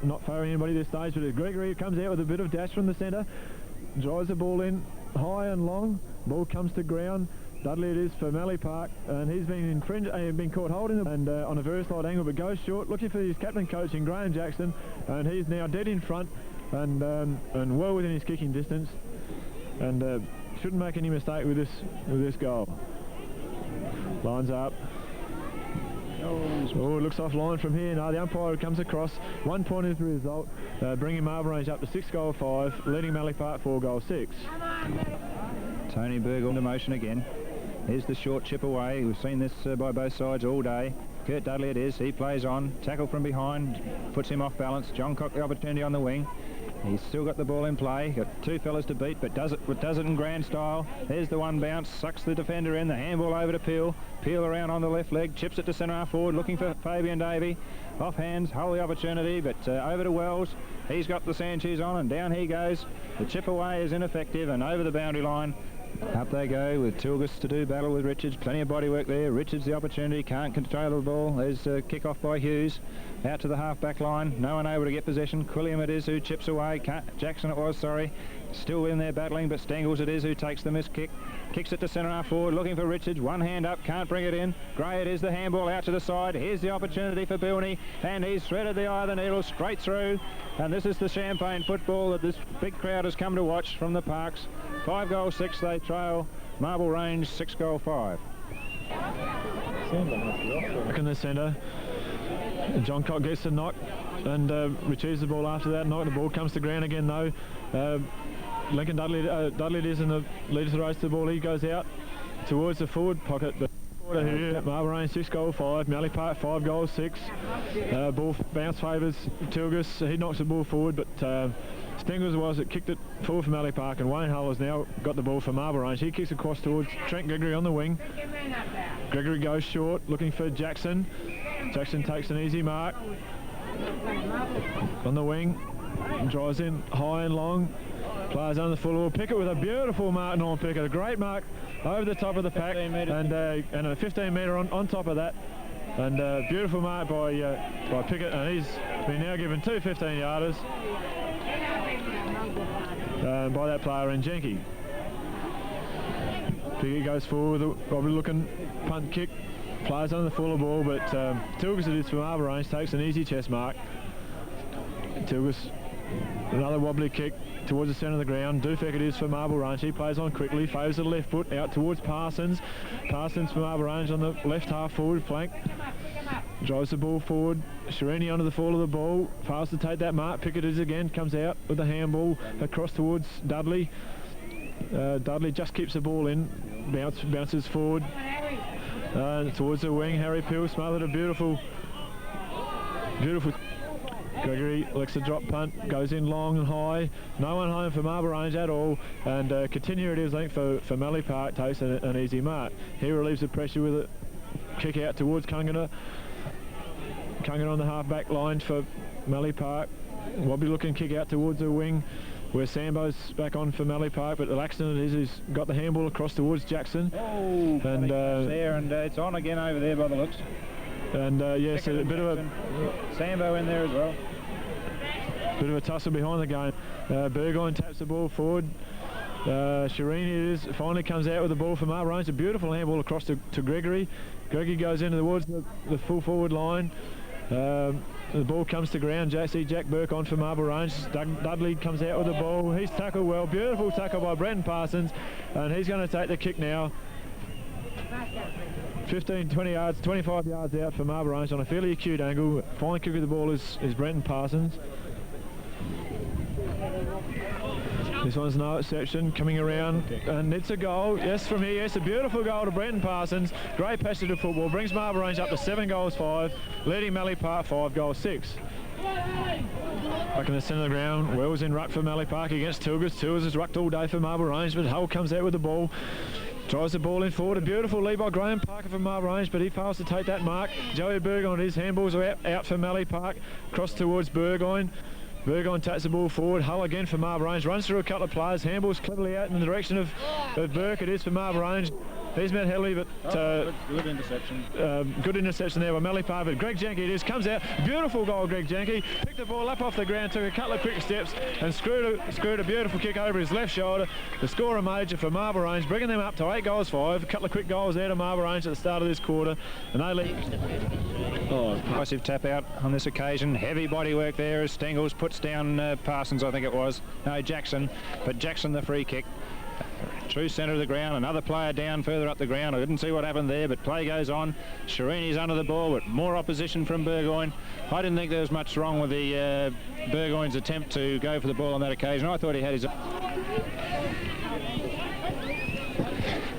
not favouring anybody this stage, but Gregory comes out with a bit of dash from the centre, drives the ball in high and long. Ball comes to ground. Dudley it is for Mallee Park, and he's been caught holding and on a very slight angle, but goes short, looking for his captain coach in Graham Jackson, and he's now dead in front and well within his kicking distance, and shouldn't make any mistake with this goal. Lines up. Oh, it looks offline from here. No, the umpire comes across. 1 point is the result, bringing Marble Range up to 6 goals 5, leading Mallee Park 4 goals 6. Tony Berg under motion again. Here's the short chip away. We've seen this by both sides all day. Kurt Dudley it is. He plays on. Tackle from behind. Puts him off balance. John Cock the opportunity on the wing. He's still got the ball in play. Got 2 fellas to beat, but does it in grand style. There's the one bounce. Sucks the defender in. The handball over to Peel. Peel around on the left leg. Chips it to centre half forward. Looking for Fabian Davey. Off hands. Hold the opportunity, but over to Wells. He's got the sand shoes on, and down he goes. The chip away is ineffective, and over the boundary line. Up they go with Tilgus to do battle with Richards. Plenty of body work there. Richards the opportunity, can't control the ball. There's a kick off by Hughes. Out to the half-back line. No one able to get possession. Quilliam it is who chips away. Jackson it was, sorry. Still in there battling, but Stengels it is who takes the missed kick. Kicks it to centre half forward, looking for Richards. One hand up, can't bring it in. Gray it is, the handball out to the side. Here's the opportunity for Bilney, and he's threaded the eye of the needle straight through. And this is the champagne football that this big crowd has come to watch from the Parks. 5 goals 6, they trail Marble Range 6 goals 5. Back in the centre. John Cock gets the knock. and retrieves the ball after that. The ball comes to ground again though. Lincoln Dudley it is in the lead of the race to the ball. He goes out towards the forward pocket. Here, Marble Range 6 goal 5, Mallee Park 5 goals 6. Ball bounce favours Tilgus. He knocks the ball forward, but Stengels was it kicked it forward for Mallee Park, and Wayne Hull has now got the ball for Marble Range. He kicks across towards Trent Gregory on the wing. Gregory goes short, looking for Jackson. Jackson takes an easy mark on the wing, drives in high and long. Players under the full ball. Pickett with a beautiful mark, Norm Pickett. A great mark over the top of the pack, and a 15 metre on top of that. And beautiful mark by Pickett, and he's been now given 2 15-yarders by that player in Jenke. Pickett goes forward with a probably looking punt kick. Players under the full ball, but Tilgus it is from Marble Range, takes an easy chest mark. Tilgus, another wobbly kick towards the centre of the ground. Dufek it is for Marble Range. He plays on quickly, favours the left foot out towards Parsons. Parsons for Marble Range on the left half forward flank. Drives the ball forward. Sharini under the fall of the ball. Fails to take that mark. Pickett is again, comes out with the handball across towards Dudley. Dudley just keeps the ball in. Bounces forward towards the wing. Harry Peel smothered a beautiful Gregory elects to drop punt, goes in long and high. No one home for Marble Range at all, and continue it is, I think, for Mallee Park. Takes an easy mark. He relieves the pressure with a kick out towards Kungana. Kungana on the half-back line for Mallee Park. Wobbly looking kick out towards the wing, where Sambo's back on for Mallee Park, but Laxton it is who's got the handball across towards Jackson. Oh, and there, and it's on again over there by the looks. And yes, a bit of a Sambo in there as well. Bit of a tussle behind the game. Burgoyne taps the ball forward. Sharini finally comes out with the ball for Marble Range. A beautiful handball across to Gregory. Gregory goes into towards the full forward line. The ball comes to ground. Jack Burke on for Marble Range. Dudley comes out with the ball. He's tackled well. Beautiful tackle by Brenton Parsons, and he's going to take the kick now. 15, 20 yards, 25 yards out for Marble Range on a fairly acute angle. Fine kick of the ball is Brenton Parsons. This one's no exception, coming around, and it's a goal. Yes, from here, yes, a beautiful goal to Brenton Parsons. Great passage of football, brings Marble Range up to 7 goals 5, leading Mallee Park 5 goals 6. Back in the centre of the ground, Wells in ruck for Mallee Park against Tilgus. Tilgus has rucked all day for Marble Range, but Hull comes out with the ball. Drives the ball in forward. A beautiful lead by Graham Parker from Marble Range, but he fails to take that mark. Joey Burgoyne, his handballs are out for Mallee Park. Cross towards Burgoyne. Burgoyne taps the ball forward. Hull again for Marble Range. Runs through a couple of players. Handballs cleverly out in the direction of Burke. It is for Marble Range. He's met heavily, but good interception. Good interception there by Mallee Park. But Greg Jenke it is, comes out. Beautiful goal, Greg Jenke. Picked the ball up off the ground, took a couple of quick steps, and screwed a beautiful kick over his left shoulder. The scorer major for Marble Range, bringing them up to 8 goals 5. A couple of quick goals there to Marble Range at the start of this quarter, and they lead. Impressive tap out on this occasion. Heavy body work there as Stengels puts down Parsons, I think it was. No, Jackson, but Jackson the free kick. True centre of the ground, another player down further up the ground. I didn't see what happened there, but play goes on. Sharini's under the ball, but more opposition from Burgoyne. I didn't think there was much wrong with the Burgoyne's attempt to go for the ball on that occasion. I thought he had his...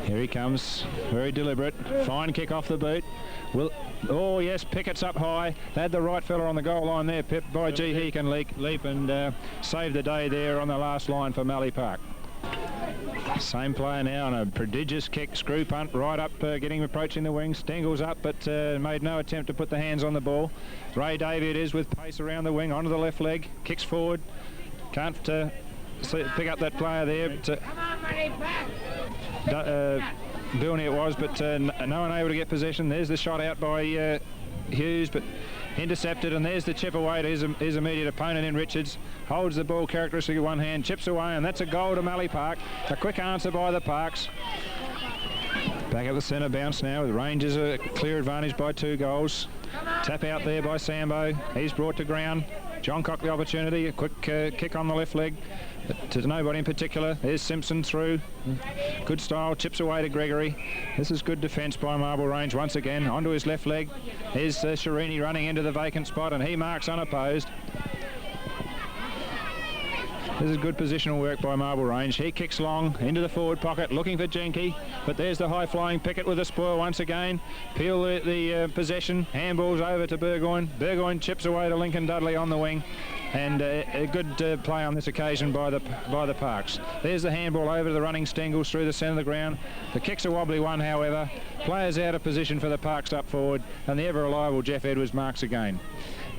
Here he comes, very deliberate. Fine kick off the boot. Oh yes, Pickett's up high. They had the right fella on the goal line there, Pip. By gee, he can leap and save the day there on the last line for Mallee Park. Same player now on a prodigious kick, screw punt, right up, approaching the wing. Stengels up, but made no attempt to put the hands on the ball. Ray Davey it is with pace around the wing, onto the left leg, kicks forward. Can't pick up that player there. Bilney it was, but no one able to get possession. There's the shot out by Hughes, but intercepted, and there's the chip away to his immediate opponent in Richards. Holds the ball characteristic of one hand, chips away, and that's a goal to Mallee Park. A quick answer by the Parks. Back at the centre bounce now, with Rangers a clear advantage by 2 goals. Tap out there by Sambo. He's brought to ground. John Cock the opportunity, a quick kick on the left leg, but to nobody in particular. There's Simpson through. Good style, chips away to Gregory. This is good defence by Marble Range once again. Onto his left leg. There's Shirini running into the vacant spot, and he marks unopposed. This is good positional work by Marble Range. He kicks long into the forward pocket, looking for Jenke, but there's the high-flying Pickett with the spoil once again. Peel the possession, handballs over to Burgoyne. Burgoyne chips away to Lincoln Dudley on the wing, and a good play on this occasion by the Parks. There's the handball over to the running Stengels through the centre of the ground. The kick's a wobbly one, however. Players out of position for the Parks up forward, and the ever-reliable Jeff Edwards marks again.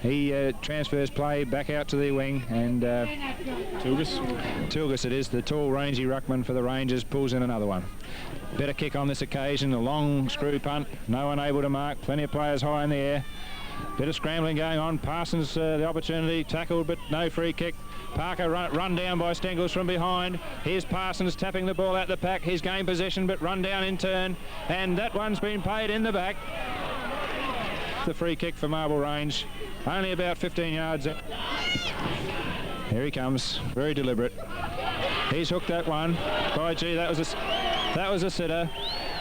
He transfers play back out to the wing, and Tilgus it is, the tall rangy ruckman for the Rangers, pulls in another one. Better kick on this occasion, a long screw punt, no one able to mark, plenty of players high in the air. Bit of scrambling going on. Parsons the opportunity, tackled but no free kick. Parker run down by Stengels from behind. Here's Parsons tapping the ball out the pack. He's gained possession but run down in turn, and that one's been paid in the back. The free kick for Marble Range, only about 15 yards. Here he comes, very deliberate. He's hooked that one. By gee, that was a sitter.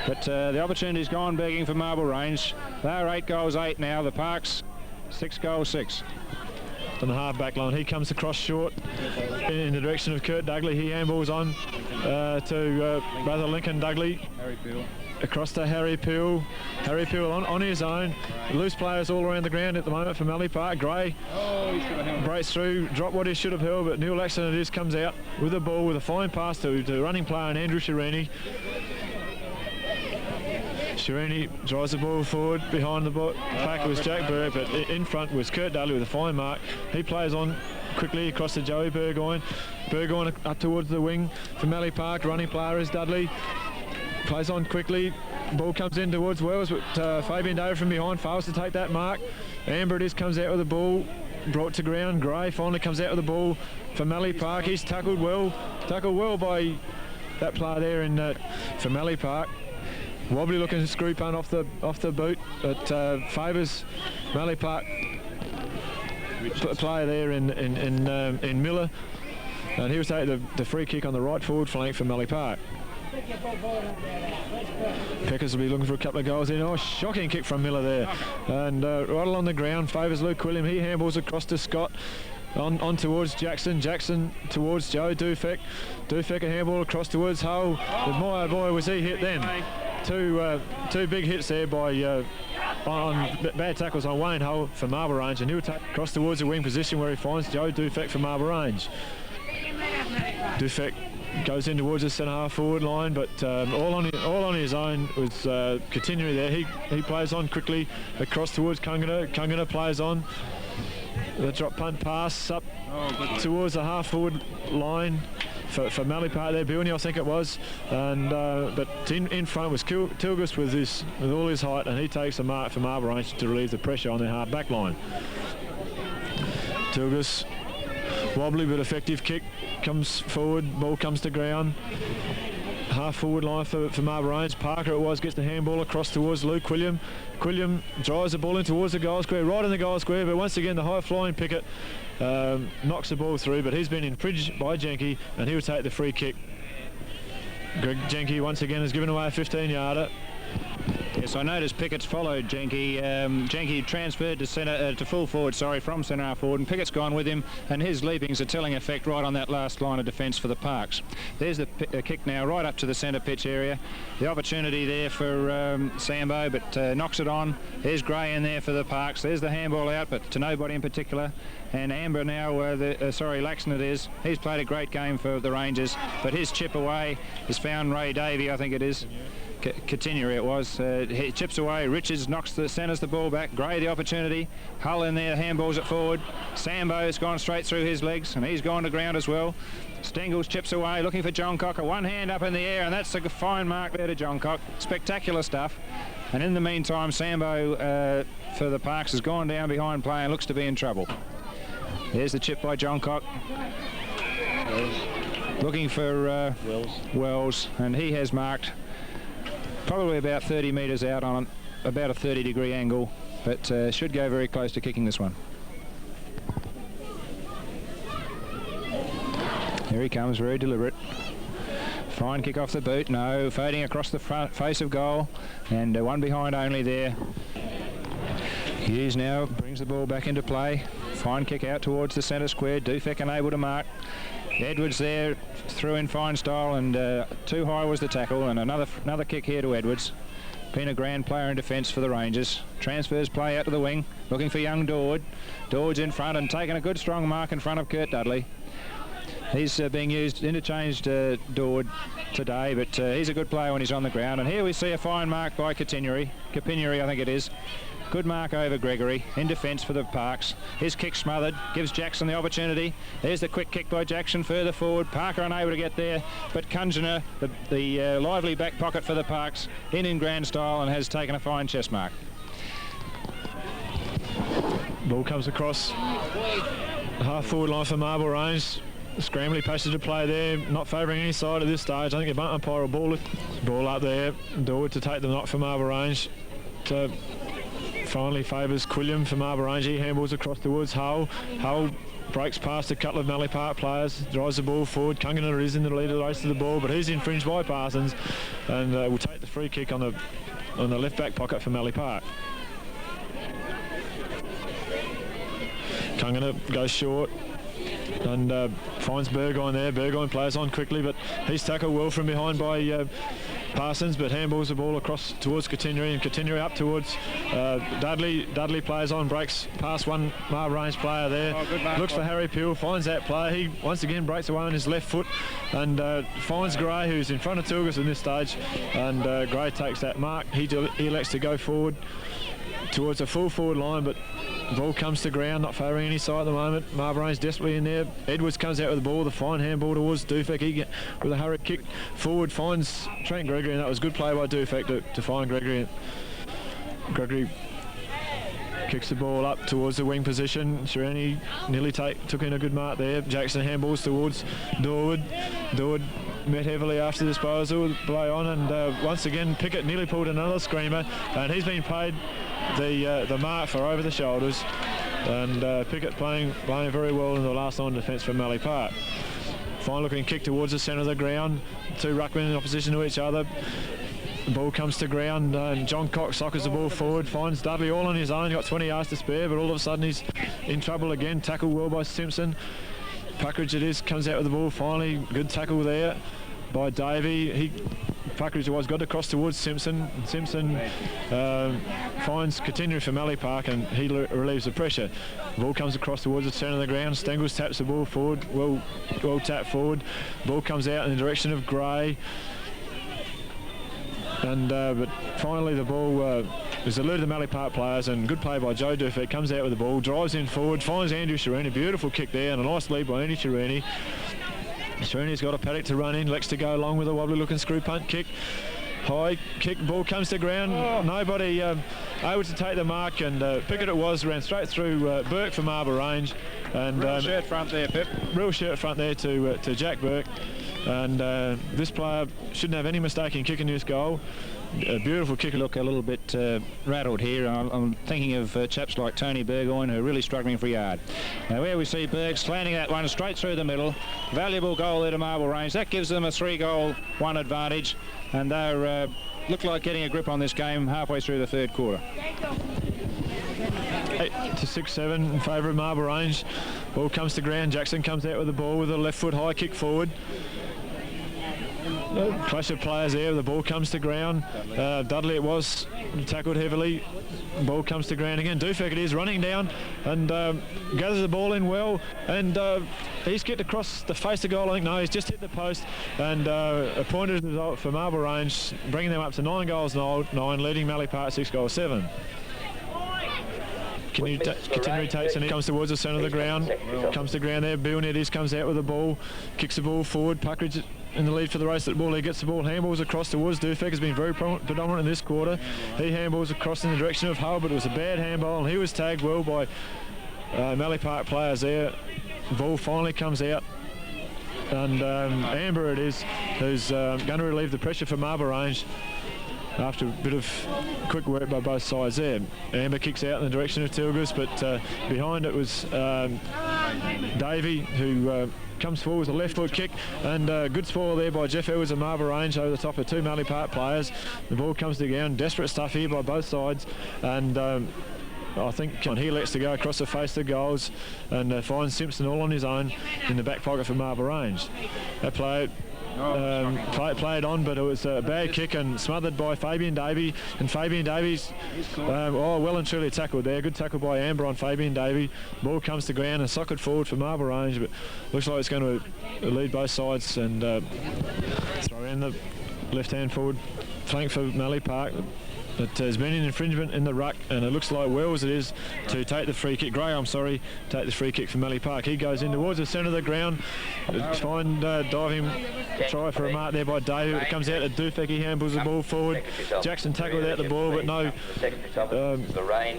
But the opportunity's gone begging for Marble Range. They're 8 goals 8 now. The Parks 6 goals 6. On the half-back line, he comes across short in the direction of Kurt Dudley. He handballs on to brother Lincoln Dudley. Harry Peel. Across to Harry Peel. Harry Peel on his own. Loose players all around the ground at the moment for Mallee Park. Gray breaks through, drop what he should have held, but Neil Laxton it is, comes out with the ball with a fine pass to the running player and Andrew Shirini. Shirini drives the ball forward. Behind the pack was Jack Burke, but in front was Kurt Dudley with a fine mark. He plays on quickly across to Joey Burgoyne. Burgoyne up towards the wing for Mallee Park. Running player is Dudley. Plays on quickly. Ball comes in towards Wells, but Fabian David from behind fails to take that mark. Amber it is, comes out with the ball. Brought to ground. Gray finally comes out with the ball for Mallee Park. He's tackled well by that player there for Mallee Park. Wobbly looking screw punt off the boot, but favours Mallee Park player there in Miller, and he'll take the free kick on the right forward flank for Mallee Park. Peckers will be looking for a couple of goals in. Oh, shocking kick from Miller there, and right along the ground favours Luke William. He handballs across to Scott. On towards Jackson towards Joe Dufek a handball across towards Hull. But my boy, was he hit then. Two big hits there by on bad tackles on Wayne Hull for Marble Range, and he'll take across towards the wing position where he finds Joe Dufek for Marble Range. Dufek goes in towards the centre half forward line, but all on his own was Continuing there. He plays on quickly across towards Kungana. Kungana plays on. The drop punt pass up towards the half forward line for Mallee Park there, Bilney I think it was, and but in front was Tilgus with all his height, and he takes a mark for Marble Range to relieve the pressure on their half back line. Tilgus, wobbly but effective kick, comes forward, ball comes to ground. Half forward line for Marble Range. Parker it was, gets the handball across towards Luke Quilliam. Quilliam drives the ball in towards the goal square, right in the goal square, but once again the high flying Pickett knocks the ball through, but he's been infringed by Jenke, and he'll take the free kick. Greg Jenke once again has given away a 15-yarder. Yes, I noticed Pickett's followed Jenke. Jenke transferred to full forward, from centre half forward, and Pickett's gone with him, and his leaping's a telling effect right on that last line of defence for the Parks. There's the kick now right up to the centre pitch area. The opportunity there for Sambo, but knocks it on. There's Gray in there for the Parks. There's the handball out, but to nobody in particular. And Amber now, Laxton it is. He's played a great game for the Rangers, but his chip away has found Ray Davey, I think it is. Centenary it was. He chips away. Richards centres the ball back. Gray the opportunity. Hull in there, handballs it forward. Sambo's gone straight through his legs, and he's gone to ground as well. Stengels chips away, looking for John Cocker. One hand up in the air, and that's a fine mark there to John Cock. Spectacular stuff. And in the meantime, Sambo for the Parks has gone down behind play and looks to be in trouble. There's the chip by John Cock. Looking for Wells, and he has marked probably about 30 metres out on about a 30-degree angle, but should go very close to kicking this one. Here he comes, very deliberate. Fine kick off the boot, no, fading across the front face of goal, and one behind only there. Hughes now brings the ball back into play. Fine kick out towards the centre square. Dufek unable to mark. Edwards there through in fine style, and too high was the tackle, and another kick here to Edwards. Been a grand player in defence for the Rangers. Transfers play out to the wing, looking for young Dord. Dord's in front and taking a good strong mark in front of Kurt Dudley. He's being used, interchanged Dord today, but he's a good player when he's on the ground. And here we see a fine mark by Capinuri, I think it is. Good mark over Gregory, in defence for the Parks. His kick smothered, gives Jackson the opportunity. There's the quick kick by Jackson further forward. Parker unable to get there, but Kunjana, the lively back pocket for the Parks, in grand style and has taken a fine chest mark. Ball comes across half forward line for Marble Range. Scrambly passage to play there, not favouring any side at this stage. I think the bump umpire will ball up there. Dord to take the knock for Marble Range. Finally favours Quilliam for Marble Range. He handballs across towards Hull. Hull breaks past a couple of Mallee Park players, drives the ball forward. Kungana is in the lead of the race to the ball, but he's infringed by Parsons, and will take the free kick on the left back pocket for Mallee Park. Kungana goes short and finds Burgoyne there. Burgoyne plays on quickly, but he's tackled well from behind by Parsons, but handballs the ball across towards Centenary, and Centenary up towards Dudley. Dudley plays on, breaks past one Marble Range player there. Looks for Harry Peel, finds that player. He once again breaks away on his left foot and finds Gray, who's in front of Tilgus in this stage, and Gray takes that mark. He elects to go forward towards a full forward line, but the ball comes to ground, not favouring any side at the moment. Marble Range desperately in there. Edwards comes out with the ball, the fine handball towards Dufek. He with a hurry kick forward finds Trent Gregory, and that was good play by Dufek to find Gregory. Gregory kicks the ball up towards the wing position. Shirani nearly took in a good mark there. Jackson handballs towards Dorwood. Dorwood met heavily after disposal, play on, and once again Pickett nearly pulled another screamer, and he's been paid the mark for over the shoulders, and Pickett playing very well in the last line of defence for Mallee Park. Fine looking kick towards the centre of the ground. Two ruckmen in opposition to each other. The ball comes to ground, and John Cox sockers the ball forward, finds Dudley all on his own. Got 20 yards to spare, but all of a sudden he's in trouble again. Tackled well by Simpson. Puckridge it is, comes out with the ball finally. Good tackle there by Davey. Puckridge was got across towards Simpson. Simpson finds Centenary for Mallee Park, and he relieves the pressure. The ball comes across towards the centre of the ground. Stengels taps the ball forward, well tapped forward. Ball comes out in the direction of Gray. And but finally the ball is eluded the Mallee Park players, and good play by Joe Dufek. Comes out with the ball, drives in forward, finds Andrew Shirini. Beautiful kick there, and a nice lead by Andy Shirini. Shirini's got a paddock to run in, elects to go along with a wobbly looking screw punt kick. High kick, ball comes to ground. Nobody able to take the mark, and Pickett it was, ran straight through Burke for Marble Range. And real shirt front there, Pip. Real shirt front there to Jack Burke. And this player shouldn't have any mistake in kicking this goal. A beautiful kick. Look a little bit rattled here. I'm thinking of chaps like Tony Burgoyne, who are really struggling for yard. Now here we see Berg slanting that one straight through the middle. Valuable goal there to Marble Range. That gives them a 3-goal-1 advantage, and they're look like getting a grip on this game halfway through the third quarter. 8-6-7 in favour of Marble Range. Ball comes to ground. Jackson comes out with the ball with a left foot high kick forward. Clash of players there. The ball comes to ground. Dudley it was tackled heavily. Ball comes to ground again. Dufek it is, running down and gathers the ball in well, and he's kicked across the face of goal. I think no, he's just hit the post, and a pointed result for Marble Range, bringing them up to 9-9, leading Mallee Park 6-7. Centenary takes and comes towards the centre of the ground. Comes to ground there. Bill Netties comes out with the ball, kicks the ball forward. Puckridge in the lead for the race at the ball. He gets the ball, handballs across towards Dufek. Has been very predominant in this quarter. He handballs across in the direction of Hull, but it was a bad handball, and he was tagged well by Mallee Park players there. The ball finally comes out, and Amber it is, who's going to relieve the pressure for Marble Range after a bit of quick work by both sides there. Amber kicks out in the direction of Tilgus, but behind it was Davey, who comes forward with a left foot kick, and good spoil there by Jeff Edwards and Marlborough Range over the top of 2 Mallee Park players. The ball comes to the ground, desperate stuff here by both sides, and I think he lets to go across the face of the goals and finds Simpson all on his own in the back pocket for Marlborough Range. That play played on, but it was a bad kick and smothered by Fabian Davey, and Fabian Davies well and truly tackled there. Good tackle by Amber on Fabian Davey. Ball comes to ground and socket forward for Marlborough Range, but looks like it's going to lead both sides and throw in the left hand forward flank for Mallee Park. But there's been an infringement in the ruck, and it looks like Wells it is to take the free kick. Gray, I'm sorry, take the free kick for Mallee Park. He goes in towards the centre of the ground. Fine diving try for a mark there by David. It comes out to Dufek. He handles the ball forward. Jackson tackled out the ball, but no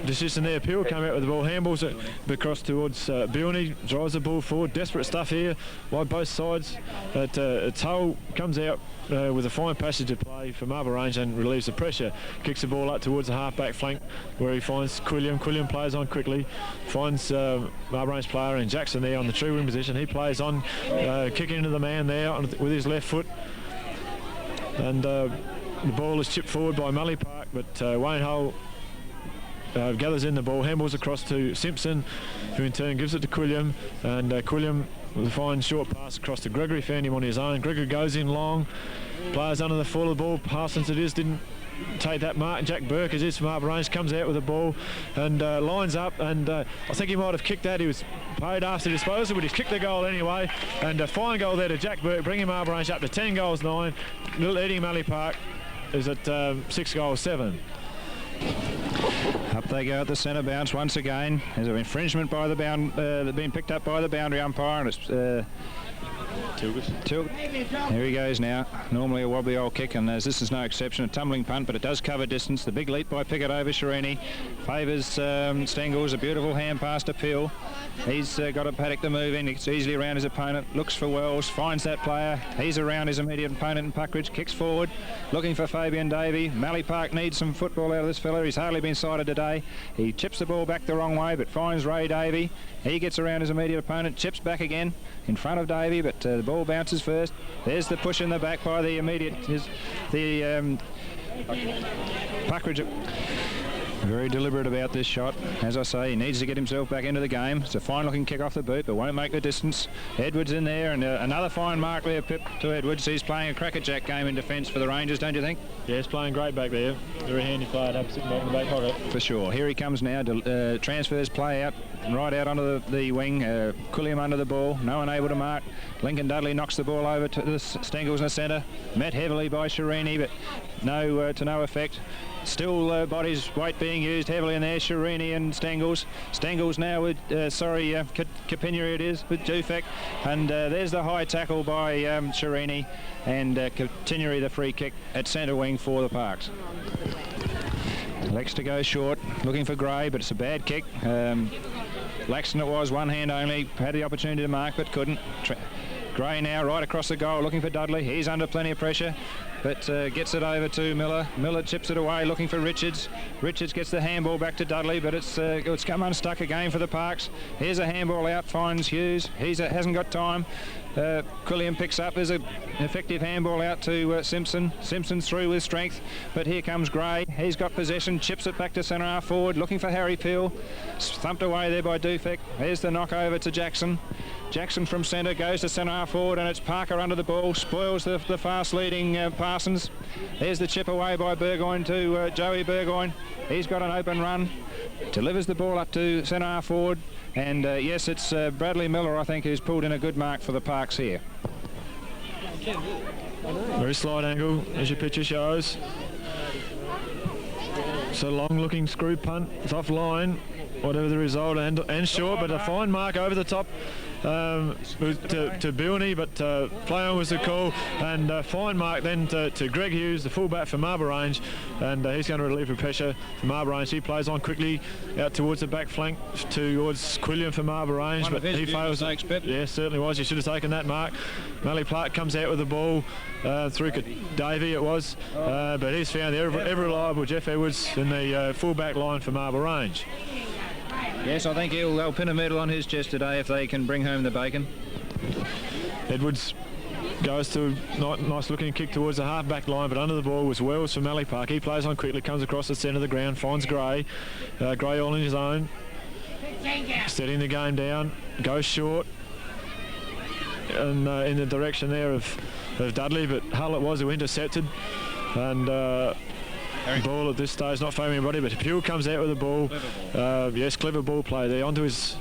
decision there. Peel came out with the ball, handballs it across towards Bilney, drives the ball forward. Desperate stuff here by both sides. Tull comes out with a fine passage of play for Marlborough Range and relieves the pressure. Kicks the ball up towards the half-back flank where he finds Quilliam. Quilliam plays on quickly, finds Marlborough Range player in Jackson there on the true wing position. He plays on, kicking into the man there with his left foot. And the ball is chipped forward by Mallee Park, but Wayne Hull gathers in the ball, handballs across to Simpson, who in turn gives it to Quilliam, and Quilliam with a fine short pass across to Gregory, found him on his own. Gregory goes in long, players under the fall of the ball. Parsons it is, didn't take that mark. Jack Burke, as is from Marlborough Range, comes out with the ball and lines up, and I think he might have kicked that. He was paid after disposal, but he's kicked the goal anyway, and a fine goal there to Jack Burke, bringing Marlborough Range up to 10 goals 9, leading Mallee Park is at 6 goals 7. Up they go at the centre bounce once again. There's an infringement by the being picked up by the boundary umpire, and it's Here he goes now. Normally a wobbly old kick, and this is no exception. A tumbling punt, but it does cover distance. The big leap by Pickett over Shirini favours Stengels. A beautiful hand pass to Peel. He's got a paddock to move in. It's easily around his opponent. Looks for Wells. Finds that player. He's around his immediate opponent in Puckridge. Kicks forward. Looking for Fabian Davey. Mallee Park needs some football out of this fella. He's hardly been sighted today. He chips the ball back the wrong way, but finds Ray Davey. He gets around his immediate opponent. Chips back again in front of Davey, but the ball bounces first. There's the push in the back by the immediate. Puckridge. Very deliberate about this shot. As I say, he needs to get himself back into the game. It's a fine-looking kick off the boot, but won't make the distance. Edwards in there, and another fine mark there, Pip, to Edwards. He's playing a crackerjack game in defence for the Rangers, don't you think? Yeah, he's playing great back there. Very handy player to have sitting back in the back pocket. For sure. Here he comes now. Transfers play out, right out onto the wing. Quilliam under the ball. No one able to mark. Lincoln Dudley knocks the ball over to the Stengels in the centre. Met heavily by Shirini, but to no effect. Still bodies weight being used heavily in there, Shirini and Stengels. Stengels now with, Capinuri it is, with Dufek. And there's the high tackle by Shirini, and Capinuri the free kick at centre wing for the Parks. Lex to go short, looking for Gray, but it's a bad kick. Laxton it was, one hand only, had the opportunity to mark but couldn't. Gray now right across the goal, looking for Dudley. He's under plenty of pressure, but gets it over to Miller. Miller chips it away, looking for Richards. Richards gets the handball back to Dudley, but it's come unstuck again for the Parks. Here's a handball out, finds Hughes. He hasn't got time. Quilliam picks up. There's an effective handball out to Simpson. Simpson's through with strength, but here comes Gray. He's got possession, chips it back to centre half forward, looking for Harry Peel. Thumped away there by Dufek. There's the knock over to Jackson. Jackson from centre goes to centre half forward, and it's Parker under the ball, spoils the fast leading Parsons. There's the chip away by Burgoyne to Joey Burgoyne. He's got an open run, delivers the ball up to centre half forward, and yes, it's Bradley Miller, I think, who's pulled in a good mark for the Parks here. Very slight angle, as your picture shows. It's a long-looking screw punt. It's off-line, whatever the result, and short, but a fine mark over the top to Bilney, but play on was the call, and fine mark then to Greg Hughes, the fullback for Marlborough Range, and he's going to relieve the pressure for Marlborough Range. He plays on quickly out towards the back flank towards Quilliam for Marlborough Range, but he fails. Yeah, certainly was. He should have taken that mark. Mallee Park comes out with the ball through Davey, it was, but he's found the ever reliable Jeff Edwards in the fullback line for Marlborough Range. Yes, I think they'll pin a medal on his chest today if they can bring home the bacon. Edwards goes to a nice looking kick towards the half back line, but under the ball was Wells for Mallee Park. He plays on quickly, comes across the centre of the ground, finds Gray. Gray all in his own, steadying the game down, goes short and in the direction there of Dudley, but Hull it was who intercepted, and ball at this stage not favouring anybody, but Pugh comes out with the ball. Yes, clever ball play there onto his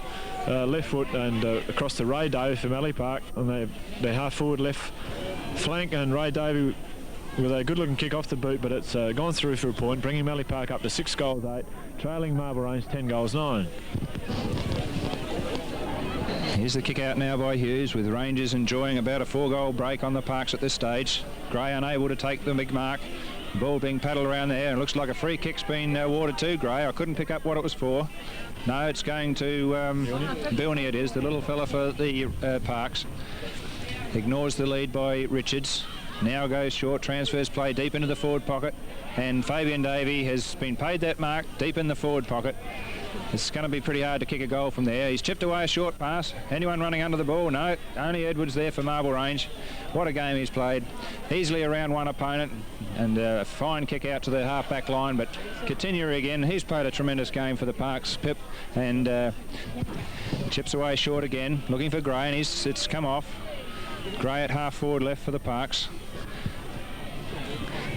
left foot and across to Ray Davey for Mallee Park on their half forward left flank, and Ray Davey with a good looking kick off the boot, but it's gone through for a point, bringing Mallee Park up to 6 goals 8, trailing Marble Range 10 goals 9. Here's the kick out now by Hughes, with Rangers enjoying about a 4-goal break on the Parks at this stage. Gray unable to take the big mark. Ball being paddled around there, and it looks like a free kick's been awarded to Gray. I couldn't pick up what it was for. No, it's going to Bilney it is, the little fella for the Parks. Ignores the lead by Richards. Now goes short, transfers play deep into the forward pocket, and Fabian Davey has been paid that mark deep in the forward pocket. It's going to be pretty hard to kick a goal from there. He's chipped away a short pass. Anyone running under the ball? No, only Edwards there for Marble Range. What a game he's played. Easily around one opponent, and a fine kick out to the half-back line, but Centenary again, he's played a tremendous game for the Parks, Pip, and chips away short again, looking for Gray, and it's come off. Gray at half-forward left for the Parks.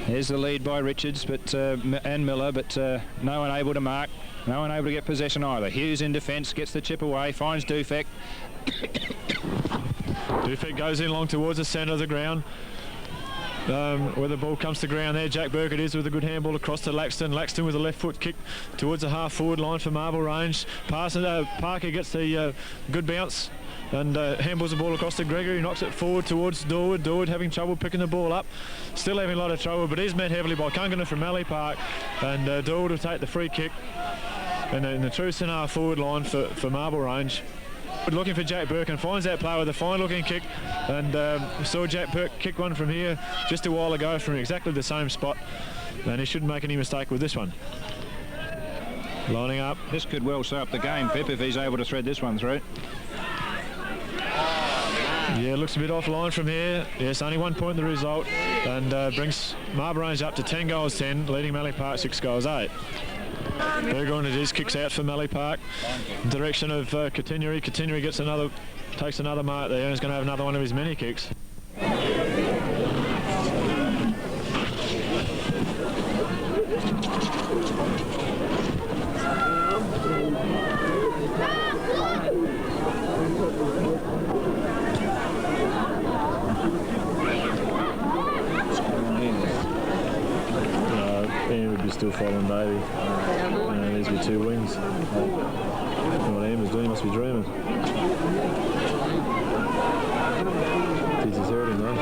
There's the lead by Richards and Miller, but no one able to mark. No one able to get possession either. Hughes in defence, gets the chip away, finds Dufek. Dufek goes in long towards the centre of the ground. Where the ball comes to ground there, Jack Burke it is with a good handball across to Laxton. Laxton with a left foot kick towards the half forward line for Marble Range. Parker gets the good bounce and handballs the ball across to Gregory, knocks it forward towards Dorwood. Dorwood having trouble picking the ball up, still having a lot of trouble, but he's met heavily by Kungana from Mallee Park, and Dorwood will take the free kick in the true centre half forward line for Marble Range. Looking for Jack Burke and finds that player with a fine looking kick, and saw Jack Burke kick one from here just a while ago from exactly the same spot, and he shouldn't make any mistake with this one. Lining up. This could well sew up the game, Pip, if he's able to thread this one through. Yeah, looks a bit offline from here. Yes, only 1 point in the result, and brings Marble Range up to 10 goals 10, leading Mallee Park 6 goals 8. Burgoyne it is, kicks out for Mallee Park, direction of Centenary. Centenary takes another mark there, and he's going to have another one of his many kicks. Ian would be still following Davey. These would be 2 wins. What Ian was doing, must be dreaming. He's hurting though.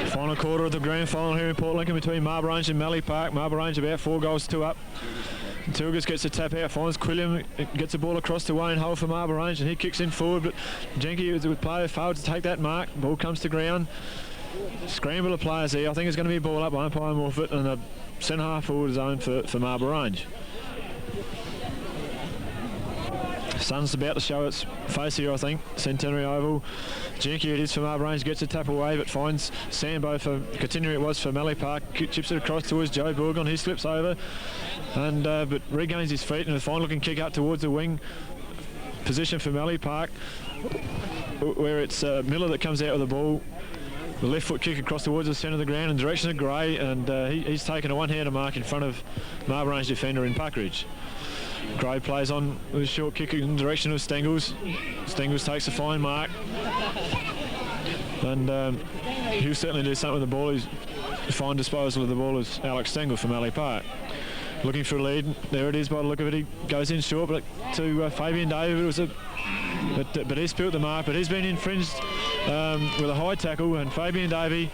Final quarter of the grand final here in Port Lincoln between Marble Range and Mallee Park. Marble Range about 4 goals 2 up. Tilgus gets a tap out, finds Quilliam, gets the ball across to Wayne Hull for Marble Range, and he kicks in forward, but Jenke with player failed to take that mark. Ball comes to ground. Scramble of players here. I think it's going to be a ball up by umpire Morfitt, and a centre half forward zone for Marble Range. Sun's about to show its face here, I think. Centenary Oval. Jenke it is for Marble Range, gets a tap away, but finds Sambo for Centenary it was for Mallee Park. Chips it across towards Joe Burgon. He slips over, and but regains his feet, and a fine looking kick up towards the wing position for Mallee Park, where it's Miller that comes out with the ball. The left foot kick across towards the centre of the ground in direction of Gray, and he's taken a one-hander mark in front of Marble Range defender in Puckridge. Gray plays on with a short kick in direction of Stengels. Stengels takes a fine mark, and he'll certainly do something with the ball. He's a fine disposal of the ball as Alex Stengel from Mallee Park. Looking for a lead. There it is by the look of it. He goes in short, but to Fabian David. It was but he's built the mark, but he's been infringed with a high tackle, and Fabian Davey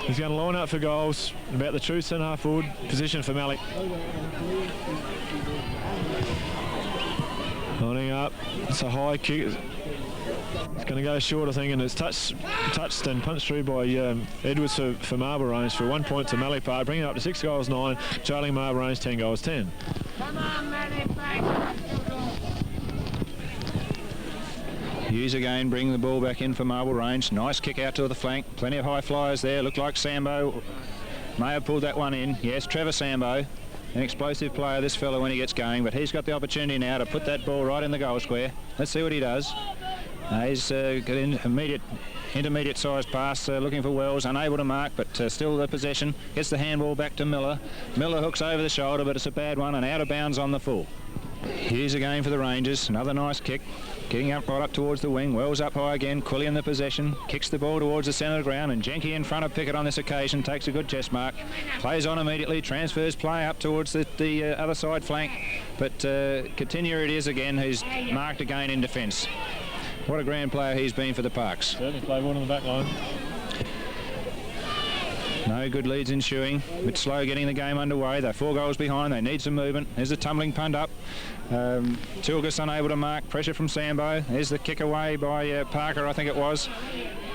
is going to line up for goals about the true centre half forward position for Mallee. Lining up, it's a high kick. It's going to go short, I think, and it's touched and punched through by Edwards for Marble Range for 1 point to Mallee Park, bringing it up to 6 goals 9, trailing Marble Range 10 goals 10. Come on, Mallee Park. Hughes again bringing the ball back in for Marble Range. Nice kick out to the flank. Plenty of high flyers there. Looked like Sambo may have pulled that one in. Yes, Trevor Sambo. An explosive player, this fellow, when he gets going, but he's got the opportunity now to put that ball right in the goal square. Let's see what he does. He's got an intermediate sized pass, looking for Wells, unable to mark, but still the possession. Gets the handball back to Miller. Miller hooks over the shoulder, but it's a bad one and out of bounds on the full. Here's again for the Rangers. Another nice kick. Getting up right up towards the wing. Wells up high again. Quillian the possession. Kicks the ball towards the centre of the ground, and Jenke in front of Pickett on this occasion. Takes a good chest mark. Plays on immediately. Transfers play up towards the other side flank. But Coutinho it is again, who's marked again in defence. What a grand player he's been for the Parks. Certainly played one on the back line. No good leads ensuing. A bit slow getting the game underway. They're 4 goals behind. They need some movement. There's a tumbling punt up. Tilgus unable to mark. Pressure from Sambo. There's the kick away by Parker, I think it was.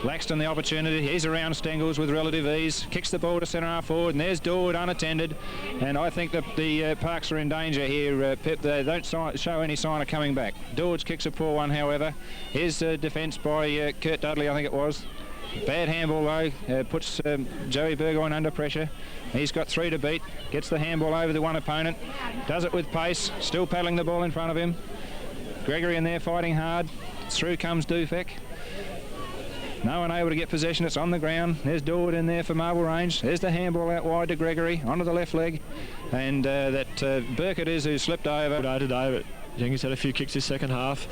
Laxton the opportunity. He's around Stengels with relative ease. Kicks the ball to centre half forward, and there's Dawood unattended. And I think that the Parks are in danger here, Pip. They don't show any sign of coming back. Dawood's kick's a poor one, however. Here's defence by Kurt Dudley, I think it was. Bad handball though, puts Joey Burgoyne under pressure. He's got 3 to beat, gets the handball over the one opponent, does it with pace, still paddling the ball in front of him. Gregory in there fighting hard. Through comes Dufek. No one able to get possession, it's on the ground. There's Dawood in there for Marble Range. There's the handball out wide to Gregory, onto the left leg. And Burke it is who slipped over. Today, but Jenkins had a few kicks this second half.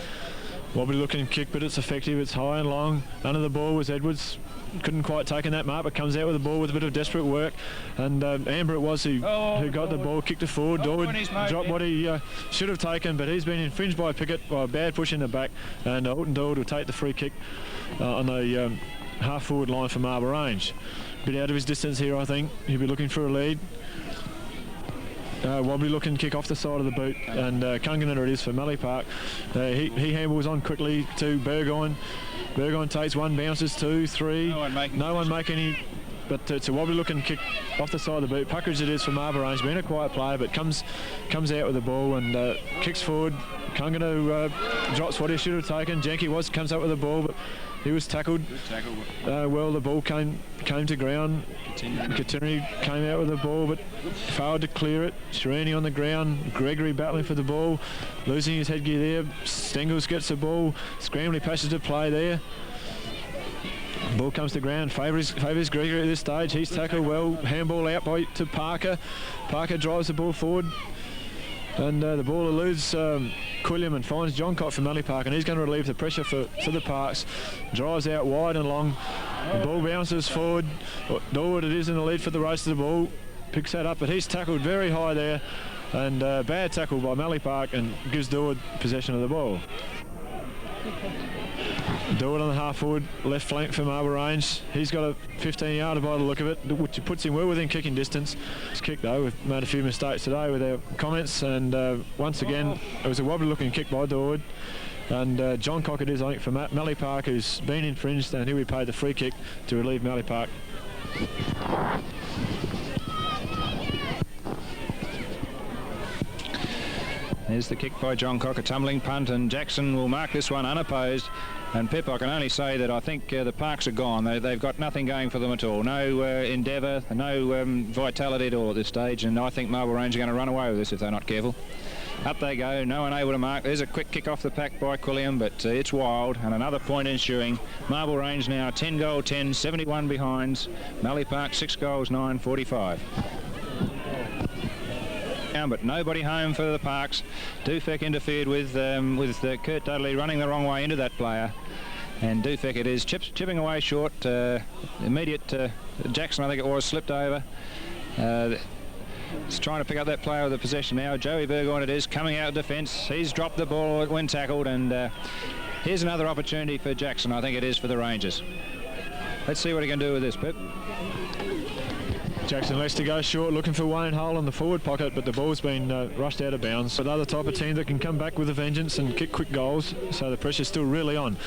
Wobbly looking kick, but it's effective. It's high and long. Under the ball was Edwards. Couldn't quite take in that mark, but comes out with the ball with a bit of desperate work. And Amber it was who got the ball, kicked it forward. Dawood dropped what he should have taken, but he's been infringed by Pickett by a bad push in the back. And Alton Dawood will take the free kick on the half-forward line for Marble Range. Bit out of his distance here, I think. He'll be looking for a lead. Wobbly looking kick off the side of the boot, and Kunganen it is for Mallee Park. He handballs on quickly to Burgoyne. Burgoyne takes 1, bounces 2, 3. No one make any, but it's a wobbly looking kick off the side of the boot. Puckridge it is for Marble Range, being a quiet player, but comes out with the ball and kicks forward. Kunganen drops what he should have taken. Jenke comes up with the ball, but he was tackled. Well, the ball came to ground. Centenary came out with the ball, but failed to clear it. Shirini on the ground. Gregory battling for the ball, losing his headgear there. Stengels gets the ball. Scrambling passage to play there. Ball comes to ground. Favours Gregory at this stage. He's tackled well. Handball out to Parker. Parker drives the ball forward. And the ball eludes Quilliam and finds John Cott from Mallee Park, and he's going to relieve the pressure for the Parks. Drives out wide and long. The ball bounces forward. Dawood it is in the lead for the race to the ball. Picks that up, but he's tackled very high there. And bad tackle by Mallee Park, and gives Dawood possession of the ball. Dawood on the half-forward, left flank for Marble Range. He's got a 15-yarder by the look of it, which puts him well within kicking distance. It's kick though, we've made a few mistakes today with our comments, and once again, it was a wobbly-looking kick by Dawood. And John Cock it is, I think, for Mallee Park, who's been infringed, and he'll be paid the free kick to relieve Mallee Park. There's the kick by John Cock, a tumbling punt, and Jackson will mark this one unopposed. And Pip, I can only say that I think the Parks are gone. They've got nothing going for them at all. No endeavour, no vitality at all at this stage, and I think Marble Range are going to run away with this if they're not careful. Up they go, no one able to mark. There's a quick kick off the pack by Quilliam, but it's wild, and another point ensuing. Marble Range now 10 goal 10, 71 behinds. Mallee Park 6 goals 9, 45. But nobody home for the Parks. Dufek interfered with Kurt Dudley running the wrong way into that player, and Dufek it is chipping away short. Immediate Jackson, I think it was, slipped over. He's trying to pick up that player with the possession now. Joey Burgoyne it is, coming out of defence. He's dropped the ball when tackled, and here's another opportunity for Jackson. I think it is for the Rangers. Let's see what he can do with this, Pip. Jackson lets to go short, looking for Wayne Hull in the forward pocket, but the ball's been rushed out of bounds. Another type of team that can come back with a vengeance and kick quick goals, so the pressure's still really on.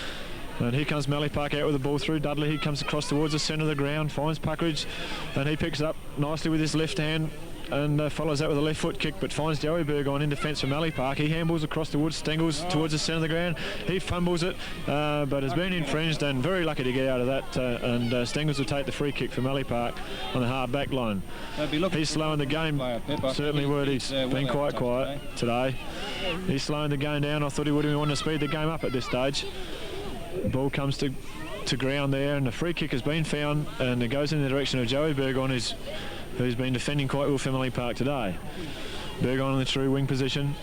And here comes Mallee Park out with the ball through Dudley. He comes across towards the centre of the ground, finds Puckridge, and he picks it up nicely with his left hand. and follows that with a left foot kick, but finds Joey Burgon in defence for Mallee Park. He handballs across towards Stengels, towards the centre of the ground. He fumbles it, but has been infringed, and very lucky to get out of that, and Stengels will take the free kick for Mallee Park on the hard back line. He's slowing the game, certainly would. He's been quite quiet today. He's slowing the game down. I thought he would have wanted to speed the game up at this stage. Ball comes to ground there, and the free kick has been found, and it goes in the direction of Joey Burgon, who's been defending quite well for Mallee Park today. Burgon in the true wing position,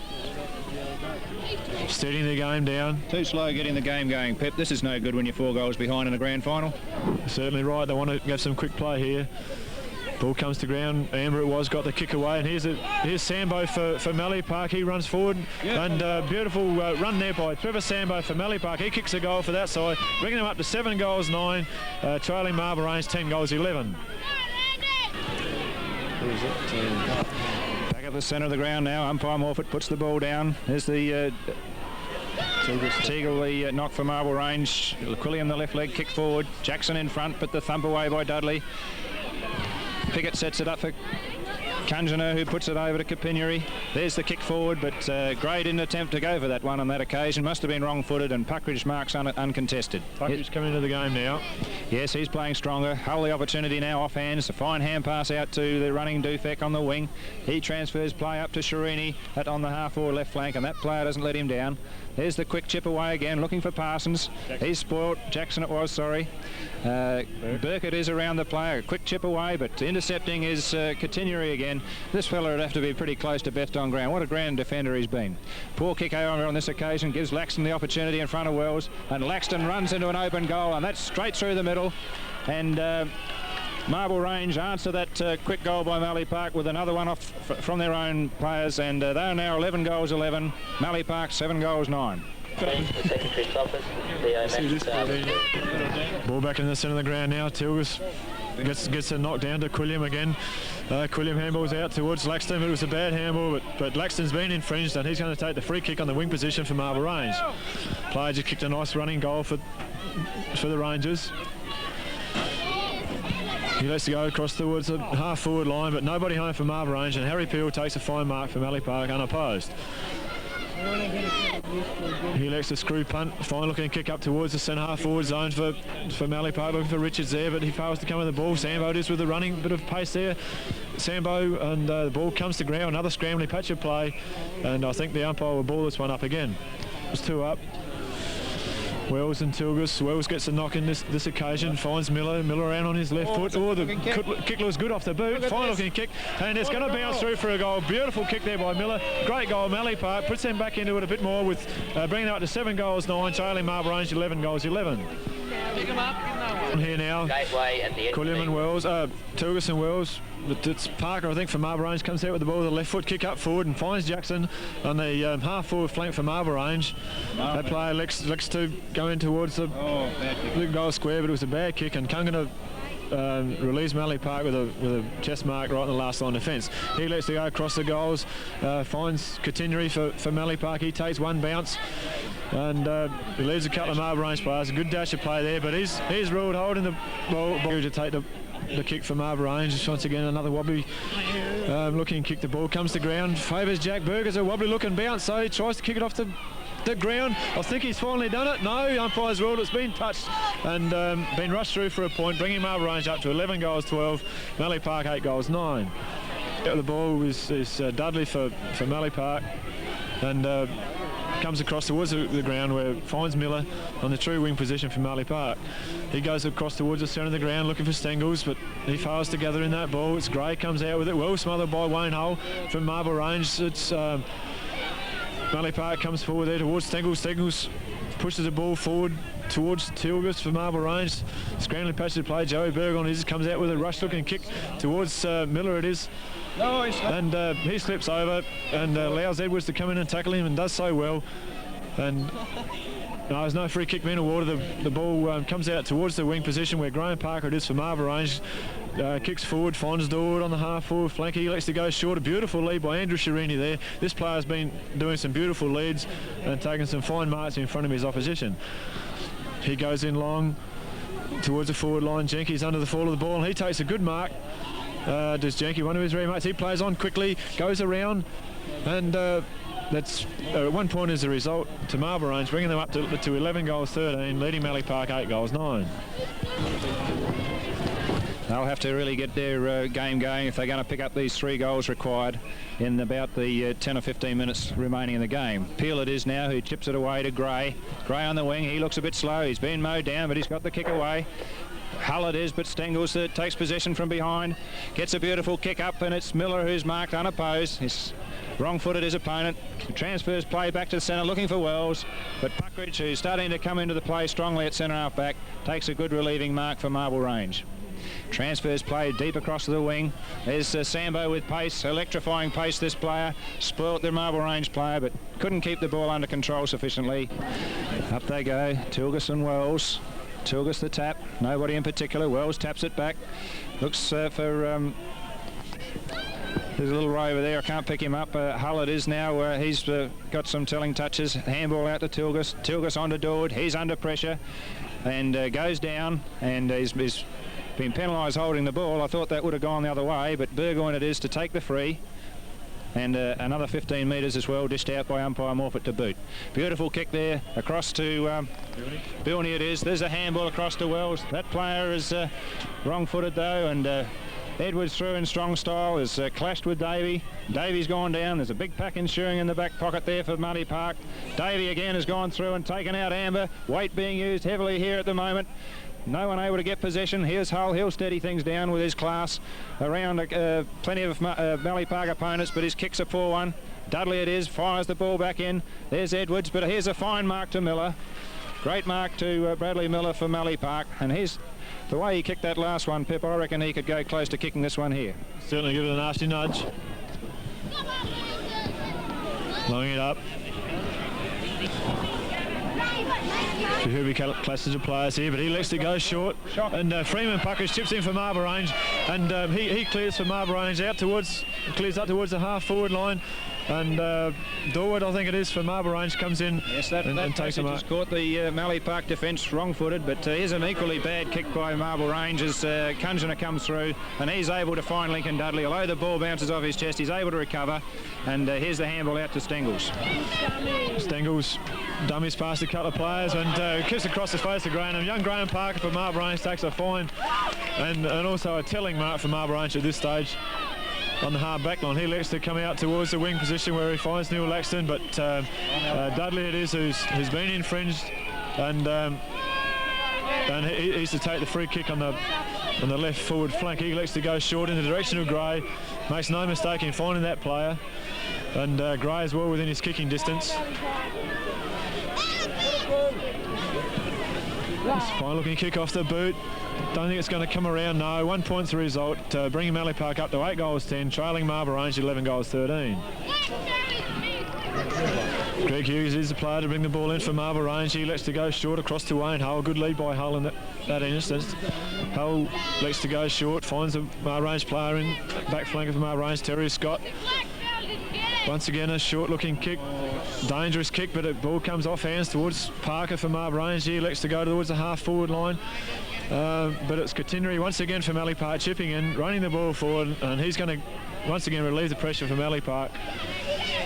steadying the game down. Too slow getting the game going, Pep. This is no good when you're 4 goals behind in a grand final. Certainly right. They want to have some quick play here. Ball comes to ground. Amber it was, got the kick away, and here's Sambo for Mallee Park. He runs forward, and beautiful run there by Trevor Sambo for Mallee Park. He kicks a goal for that side, bringing them up to 7 goals 9, trailing Marble Range 10 goals 11. Back at the centre of the ground now. Umpire Morfitt puts the ball down. There's the Teagle, the knock for Marble Range. Quilliam the left leg kick forward. Jackson in front, but the thump away by Dudley. Pickett sets it up for Kunjana, who puts it over to Capinuri. There's the kick forward, but Gray didn't attempt to go for that one on that occasion. Must have been wrong-footed, and Puckridge marks uncontested. Puckridge coming into the game now. Yes, he's playing stronger. Hull the opportunity now off hands. A fine hand pass out to the running Dufek on the wing. He transfers play up to Sharini on the half-forward left flank, and that player doesn't let him down. There's the quick chip away again, looking for Parsons. He's spoilt. Jackson it was, sorry. Burkett is around the player. Quick chip away, but intercepting is Continuary again. This fella would have to be pretty close to best on ground. What a grand defender he's been. Poor kick over on this occasion gives Laxton the opportunity in front of Wells, and Laxton runs into an open goal, and that's straight through the middle. And Marble Range answer that quick goal by Mallee Park with another one off from their own players, and they are now 11 goals 11. Mallee Park 7 goals 9. Ball back in the centre of the ground now. Tilgus gets a knock down to Quilliam again. Quilliam handballs out towards Laxton. It was a bad handball, but Laxton's been infringed, and he's going to take the free kick on the wing position for Marble Range. Player just kicked a nice running goal for the Rangers. He lets it go across towards the half-forward line, but nobody home for Marble Range, and Harry Peel takes a fine mark for Mallee Park unopposed. He lets the screw punt, fine-looking kick up towards the centre half-forward zone for Mallee Park, looking for Richards there, but he fails to come with the ball. Sambo is with the running, bit of pace there. Sambo, and the ball comes to ground, another scrambling patch of play, and I think the umpire will ball this one up again. It's 2 up. Wells and Tilgus. Wells gets a knock in this occasion, finds Miller around on his left foot. Oh, the kick was good off the boot. Fine looking kick, and it's going to bounce through for a goal. Beautiful kick there by Miller. Great goal. Mallee Park puts them back into it a bit more with bringing it up to 7 goals 9, trailing Marble Range 11 goals 11. Pick him up. On here now, Quilliam and Wells, Tilgus and Wells. But it's Parker, I think, for Marble Range, comes out with the ball with a left foot kick up forward and finds Jackson on the half-forward flank for Marble Range. That player looks to go in towards the goal square, but it was a bad kick, and Kungana release Mallee Park with a chest mark right in the last line of defence. He lets it go across the goals, finds Continuary for Mallee Park. He takes one bounce, and he leaves a couple of Marble Range players. A good dash of play there, but he's ruled holding the ball to take the kick for Marble Range. Once again, another wobbly looking kick. The ball comes to ground, favours Jack Burgers. A wobbly looking bounce, so he tries to kick it off the ground. I think he's finally done it. No, umpire's ruled it's been touched and been rushed through for a point, bringing Marble Range up to 11 goals 12. Mallee Park 8 goals 9. The ball is Dudley for Mallee Park, and comes across towards the ground where it finds Miller on the true wing position for Mallee Park. He goes across towards the centre of the ground looking for Stengels, but he fails to gather in that ball. It's Gray comes out with it, well smothered by Wayne Hull from Marble Range. It's Mallee Park comes forward there towards Stengels. Stengels pushes the ball forward towards Tilgus for Marble Range. Scrambling patch of play. Joey Burgon comes out with a rush looking kick towards Miller it is. And he slips over and allows Edwards to come in and tackle him, and does so well. And no, there's no free kick being awarded. The ball comes out towards the wing position where Graham Parker it is for Marble Range. Kicks forward, finds Dord on the half-forward flank. He lets to go short. A beautiful lead by Andrew Sharini there. This player's been doing some beautiful leads and taking some fine marks in front of his opposition. He goes in long towards the forward line. Jenkins under the fall of the ball, and he takes a good mark. Does Janky, one of his rear mates. He plays on quickly, goes around, and that's at one point as a result to Marble Range, bringing them up to 11 goals 13, leading Mallee Park 8 goals 9. They'll have to really get their game going if they're going to pick up these 3 goals required in about the 10 or 15 minutes remaining in the game. Peel it is now, who chips it away to Gray. Gray on the wing, he looks a bit slow. He's been mowed down, but he's got the kick away. Hull it is, but Stengels takes possession from behind, gets a beautiful kick up, and it's Miller who's marked unopposed. He's wrong-footed his opponent, transfers play back to the centre looking for Wells, but Puckridge, who's starting to come into the play strongly at centre half back, takes a good relieving mark for Marble Range. Transfers played deep across the wing. There's Sambo with pace, electrifying pace, this player. Spoilt the Marble Range player, but couldn't keep the ball under control sufficiently. Up they go, Tilgus and Wells. Tilgus the tap, nobody in particular. Wells taps it back. Looks for... there's a little rover there, I can't pick him up. Hull it is now, he's got some telling touches. Handball out to Tilgus. Tilgus onto Dord, he's under pressure and goes down, and he's been penalised holding the ball. I thought that would have gone the other way, but Burgoyne it is to take the free. And another 15 metres as well, dished out by umpire Morfitt to boot. Beautiful kick there, across to Bilney it is. There's a handball across to Wells. That player is wrong-footed though, and Edwards through in strong style, has clashed with Davey. Davey's gone down. There's a big pack ensuing in the back pocket there for Mallee Park. Davey again has gone through and taken out Amber. Weight being used heavily here at the moment. No one able to get possession. Here's Hull. He'll steady things down with his class around plenty of Mallee Park opponents, but his kick's a poor one. Dudley it is, fires the ball back in. There's Edwards, but here's a fine mark to Miller. Great mark to Bradley Miller for Mallee Park, and here's the way he kicked that last one, Pip. I reckon he could go close to kicking this one here. Certainly give it a nasty nudge. Blowing it up. Herbie classes of players here, but he lets it go short. And Freeman Puckers chips in for Marble Range, and he clears for Marble Range out towards, clears up towards the half-forward line. And Dorwood, I think it is, for Marble Range, comes in. Yes, that takes him. Caught the Mallee Park defence wrong-footed, but here's an equally bad kick by Marble Range as Kunjana comes through, and he's able to find Lincoln Dudley. Although the ball bounces off his chest, he's able to recover, and here's the handball out to Stengels. Stengels dummies past a couple of players and kicks across the face of Graham. Young Graham Parker for Marble Range takes a fine, and also a telling mark for Marble Range at this stage. On the hard back line, he lets to come out towards the wing position where he finds Neil Laxton, but Dudley it is who's been infringed, and he's to take the free kick on the left forward flank. He lets to go short in the direction of Gray, makes no mistake in finding that player, and Gray is well within his kicking distance. Fine looking kick off the boot. Don't think it's going to come around, no. 1 point's the result, bringing Mallee Park up to 8 goals 10, trailing Marble Range 11 goals 13. Greg Hughes is the player to bring the ball in for Marble Range. He lets to go short across to Wayne Hull. Good lead by Hull in that instance. Hull lets to go short, finds a Marble Range player in back flank of Marble Range, Terry Scott. Once again, a short-looking kick, dangerous kick, but the ball comes off hands towards Parker for Marble Range. He elects to go towards the half-forward line, but it's Centenary once again for Mallee Park, chipping in, running the ball forward, and he's going to once again relieve the pressure for Mallee Park.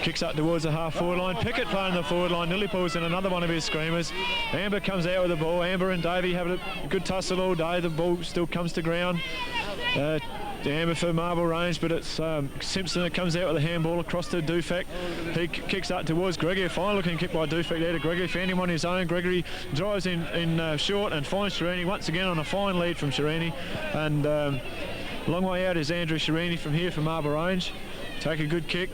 Kicks up towards the half-forward line. Pickett playing the forward line. Nearly pulls in another one of his screamers. Amber comes out with the ball. Amber and Davey have a good tussle all day. The ball still comes to ground. Amber for Marble Range, but it's Simpson that comes out with a handball across to Dufek. He kicks up towards Gregory. A fine looking kick by Dufek there to Gregory. Found him on his own. Gregory drives in short and finds Shirini once again on a fine lead from Shirini. And long way out is Andrew Shirini from here for Marble Range. Take a good kick.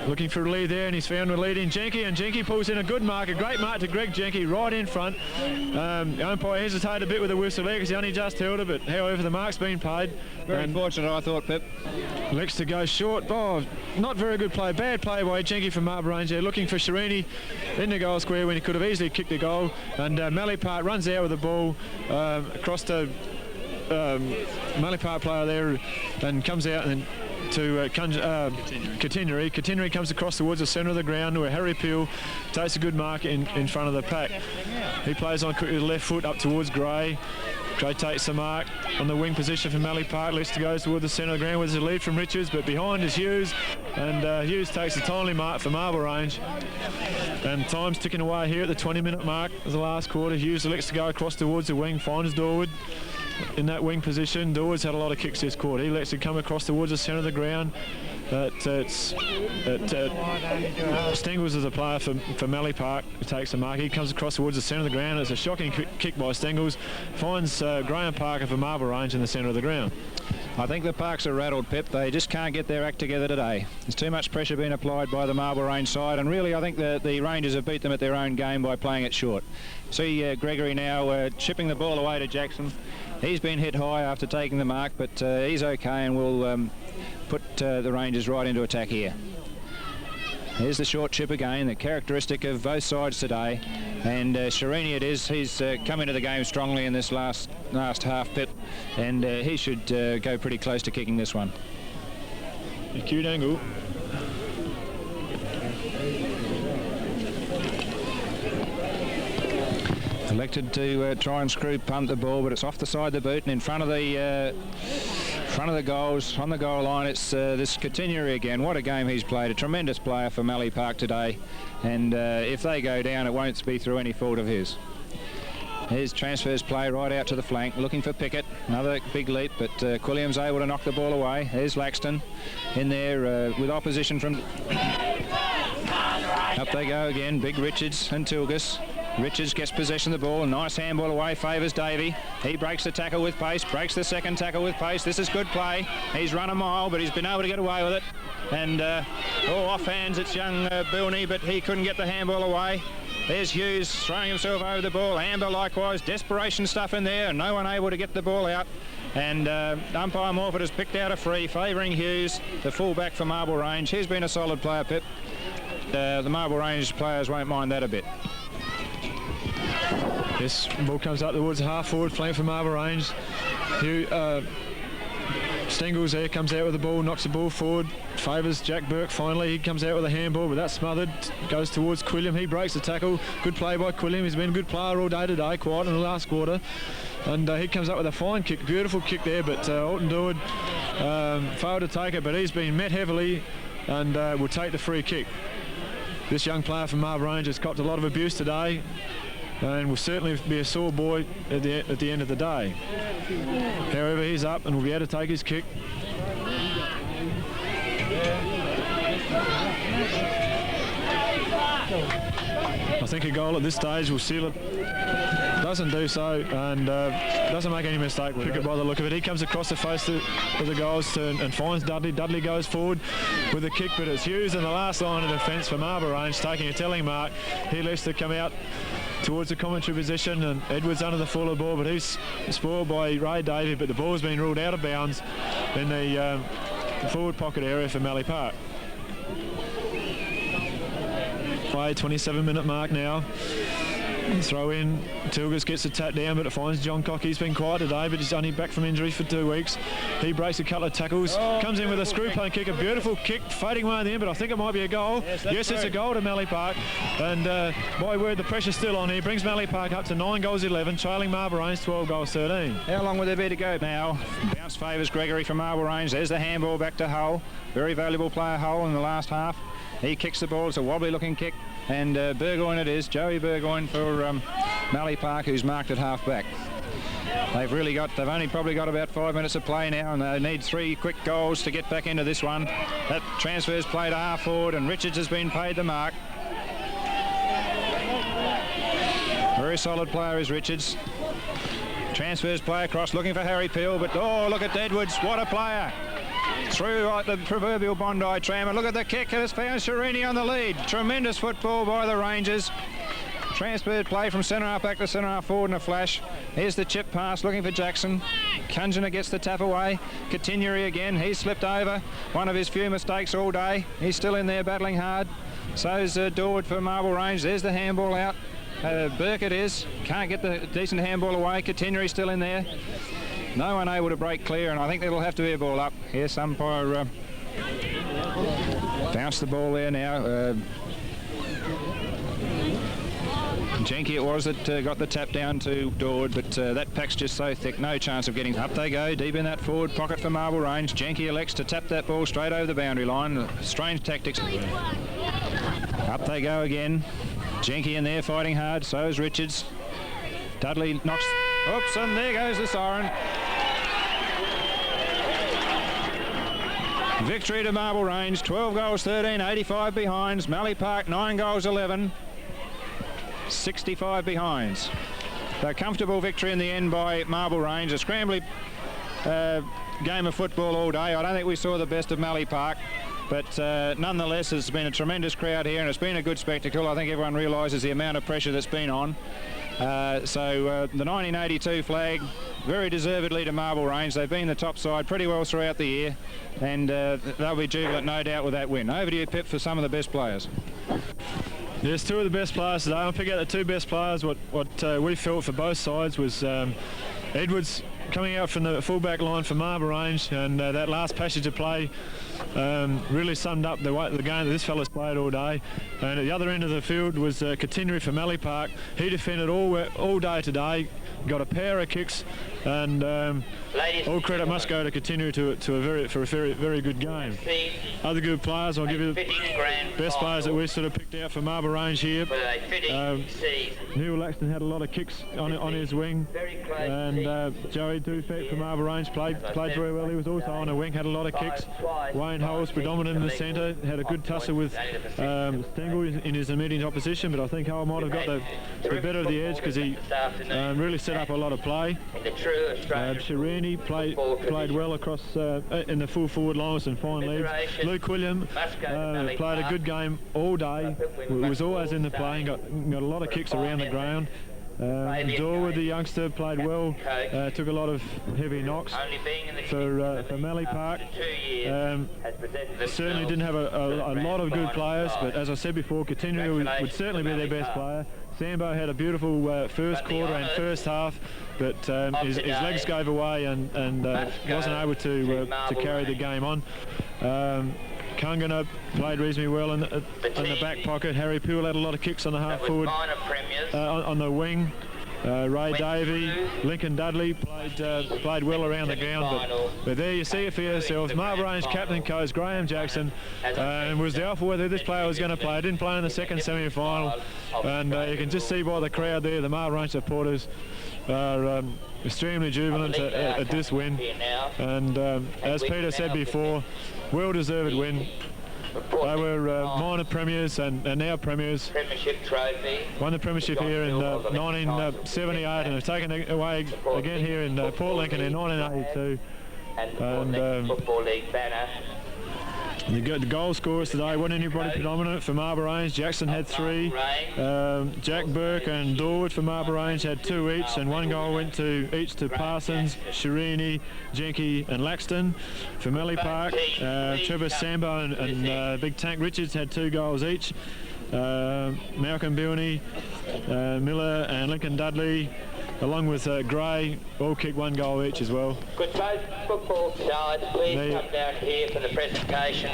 Looking for a lead there, and he's found a lead in Jenke, and Jenke pulls in a good mark, a great mark to Greg Jenke right in front. The umpire hesitated a bit with the whistle there because he only just held it, but however the mark's been paid. Very fortunate, I thought, Pip. Looks to go short. Oh, not very good play. Bad play by Jenke from Marble Range there, looking for Shirini in the goal square when he could have easily kicked the goal. And Mallee Park runs out with the ball across to Mallee Park player there and comes out and to Centenary. Centenary comes across towards the centre of the ground where Harry Peel takes a good mark in front of the pack. He plays on quickly with the left foot up towards Gray. Gray takes the mark on the wing position for Mallee Park. Lets to go toward the centre of the ground with a lead from Richards, but behind is Hughes, and Hughes takes a timely mark for Marble Range. And time's ticking away here at the 20-minute mark of the last quarter. Hughes elects to go across towards the wing, finds Dorwood in that wing position. Dorwood's had a lot of kicks this quarter. He lets it come across towards the centre of the ground. Stengels is a player for Mallee Park who takes the mark. He comes across towards the centre of the ground. It's a shocking kick by Stengels. Finds Graham Parker for Marble Range in the centre of the ground. I think the Parks are rattled, Pip. They just can't get their act together today. There's too much pressure being applied by the Marble Range side, and really I think the Rangers have beat them at their own game by playing it short. See Gregory now chipping the ball away to Jackson. He's been hit high after taking the mark, but he's okay, and will put the Rangers right into attack here. Here's the short chip again, the characteristic of both sides today. And Sharini it is. He's come into the game strongly in this last half, Pip, and he should go pretty close to kicking this one. Acute angle. Elected to try and screw punt the ball, but it's off the side of the boot and in front of the goals, on the goal line. It's this Centenary again. What a game he's played. A tremendous player for Mallee Park today, and if they go down, it won't be through any fault of his. Here's transfers play right out to the flank, looking for Pickett. Another big leap, but Quilliam's able to knock the ball away. There's Laxton in there with opposition from... Up they go again, big Richards and Tilgus. Richards gets possession of the ball, a nice handball away, favours Davey. He breaks the tackle with pace, breaks the second tackle with pace. This is good play. He's run a mile, but he's been able to get away with it. And off hands, it's young Bilney, but he couldn't get the handball away. There's Hughes throwing himself over the ball. Amber likewise, desperation stuff in there, no one able to get the ball out. And umpire Morford has picked out a free, favouring Hughes, the fullback for Marble Range. He's been a solid player, Pip. The Marble Range players won't mind that a bit. This ball comes up towards the half forward flank for Marble Range. Stengels there comes out with the ball, knocks the ball forward, favours Jack Burke finally. He comes out with a handball, but that's smothered. Goes towards Quilliam. He breaks the tackle. Good play by Quilliam. He's been a good player all day today, quiet in the last quarter. And he comes up with a fine kick, beautiful kick there, but Alton Dorwood failed to take it, but he's been met heavily and will take the free kick. This young player from Marble Range has copped a lot of abuse today, and will certainly be a sore boy at the end of the day. However, he's up and will be able to take his kick. I think a goal at this stage will seal it. Doesn't do so, and doesn't make any mistake with it by the look of it. He comes across the face of the goals and finds Dudley. Dudley goes forward with a kick, but it's Hughes in the last line of defence for Marble Range, taking a telling mark. He lets to come out towards the commentary position, and Edwards under the full of the ball, but he's spoiled by Ray Davey, but the ball's been ruled out of bounds in the forward pocket area for Mallee Park. 27-minute mark now. Throw in, Tilgus gets the tap down, but it finds John Cock. He's been quiet today, but he's only back from injury for 2 weeks. He breaks a couple of tackles, comes in with a screw punt kick, a beautiful kick, fading away in the end, but I think it might be a goal. Yes, it's a goal to Mallee Park, and by word, the pressure's still on here. Brings Mallee Park up to 9 goals 11, trailing Marble Range 12 goals 13. How long will there be to go now? Bounce favours Gregory from Marble Range. There's the handball back to Hull. Very valuable player, Hull, in the last half. He kicks the ball. It's a wobbly looking kick, and Burgoyne it is, Joey Burgoyne for Mallee Park, who's marked at half back. They've only probably got about 5 minutes of play now, and they need 3 quick goals to get back into this one. That transfer's played to half forward, and Richards has been paid the mark. Very solid player is Richards. Transfers play across, looking for Harry Peel, but oh, look at Edwards, what a player. Through like the proverbial Bondi tram, and look at the kick, and it's found Sharini on the lead. Tremendous football by the Rangers. Transferred play from centre half back to centre half forward in a flash. Here's the chip pass, looking for Jackson. Kunjana gets the tap away. Centenary again, he's slipped over. One of his few mistakes all day. He's still in there battling hard. So's Dorwood for Marble Range. There's the handball out. Burke it is. Can't get the decent handball away. Centenary still in there. No one able to break clear, and I think there'll have to be a ball up. Here's umpire bounce the ball there now. Jenke it was that got the tap down to Dord, but that pack's just so thick, no chance of getting up. They go deep in that forward pocket for Marble Range. Jenke elects to tap that ball straight over the boundary line. Strange tactics. Up they go again. Jenke in there fighting hard, so is Richards. Dudley knocks, oops, and there goes the siren. Victory to Marble Range, 12 goals 13, 85 behinds. Mallee Park 9 goals 11, 65 behinds. A comfortable victory in the end by Marble Range. A scrambly game of football all day. I don't think we saw the best of Mallee Park, but nonetheless it's been a tremendous crowd here and it's been a good spectacle. I think everyone realises the amount of pressure that's been on. The 1982 flag very deservedly to Marble Range. They've been the top side pretty well throughout the year, and they'll be jubilant no doubt with that win. Over to you, Pip, for some of the best players. Yes, two of the best players today. I'll pick out the two best players. What we felt for both sides was Edwards coming out from the full-back line for Marble Range, and that last passage of play really summed up the game that this fella's played all day. And at the other end of the field was Centenary for Mallee Park. He defended all day today, got a pair of kicks, and all credit must go to Centenary for a very good game. Other good players, I'll give you the best players that we sort of picked out for Marble Range here. Neil Laxton had a lot of kicks on his wing, and Joey Dufek from Marble Range played very well. He was also on a wing, had a lot of kicks. Wayne Holes predominant in the centre, had a good tussle with Stengel in his immediate opposition, but I think Howell might have got the better of the edge because he really set up a lot of play. Shirini played well across in the full forward line with some fine leads. Luke William played a good game all day, was always in the play, got a lot of kicks around the ground. Dorwood, the youngster, played well, took a lot of heavy knocks for Mallee Park. Certainly didn't have a lot of good players, but as I said before, Centenary would certainly be their best player. Sambo had a beautiful first quarter and first half, but his legs gave away and wasn't able to carry the game on. Kungana played reasonably well in the back pocket. Harry Poole had a lot of kicks on the half forward, on the wing. Ray Davey, Lincoln Dudley played well around the ground, but there you see it for yourselves. Marble Range captain coach Graham Jackson was doubtful whether this player was going to play. Didn't play in the second semi-final, and you can just see by the crowd there, the Marble Range supporters are extremely jubilant at this win, and as Peter said before, well-deserved win. They were minor premiers and now premiers. Premiership trophy. Won the premiership here in 1978 and have taken it away again here in Port Lincoln in 1982. And the Football League banner. The goal scorers today wasn't anybody predominant for Marble Range. Jackson had 3. Jack Burke and Dorwood for Marble Range had 2 each, and 1 goal went each to Parsons, Shirini, Jenke and Laxton. For Mallee Park, Trevor Sambo and Big Tank Richards had 2 goals each. Malcolm Bilney, Miller and Lincoln Dudley, along with Gray, all kicked 1 goal each as well. Could both football sides please come down here for the presentation?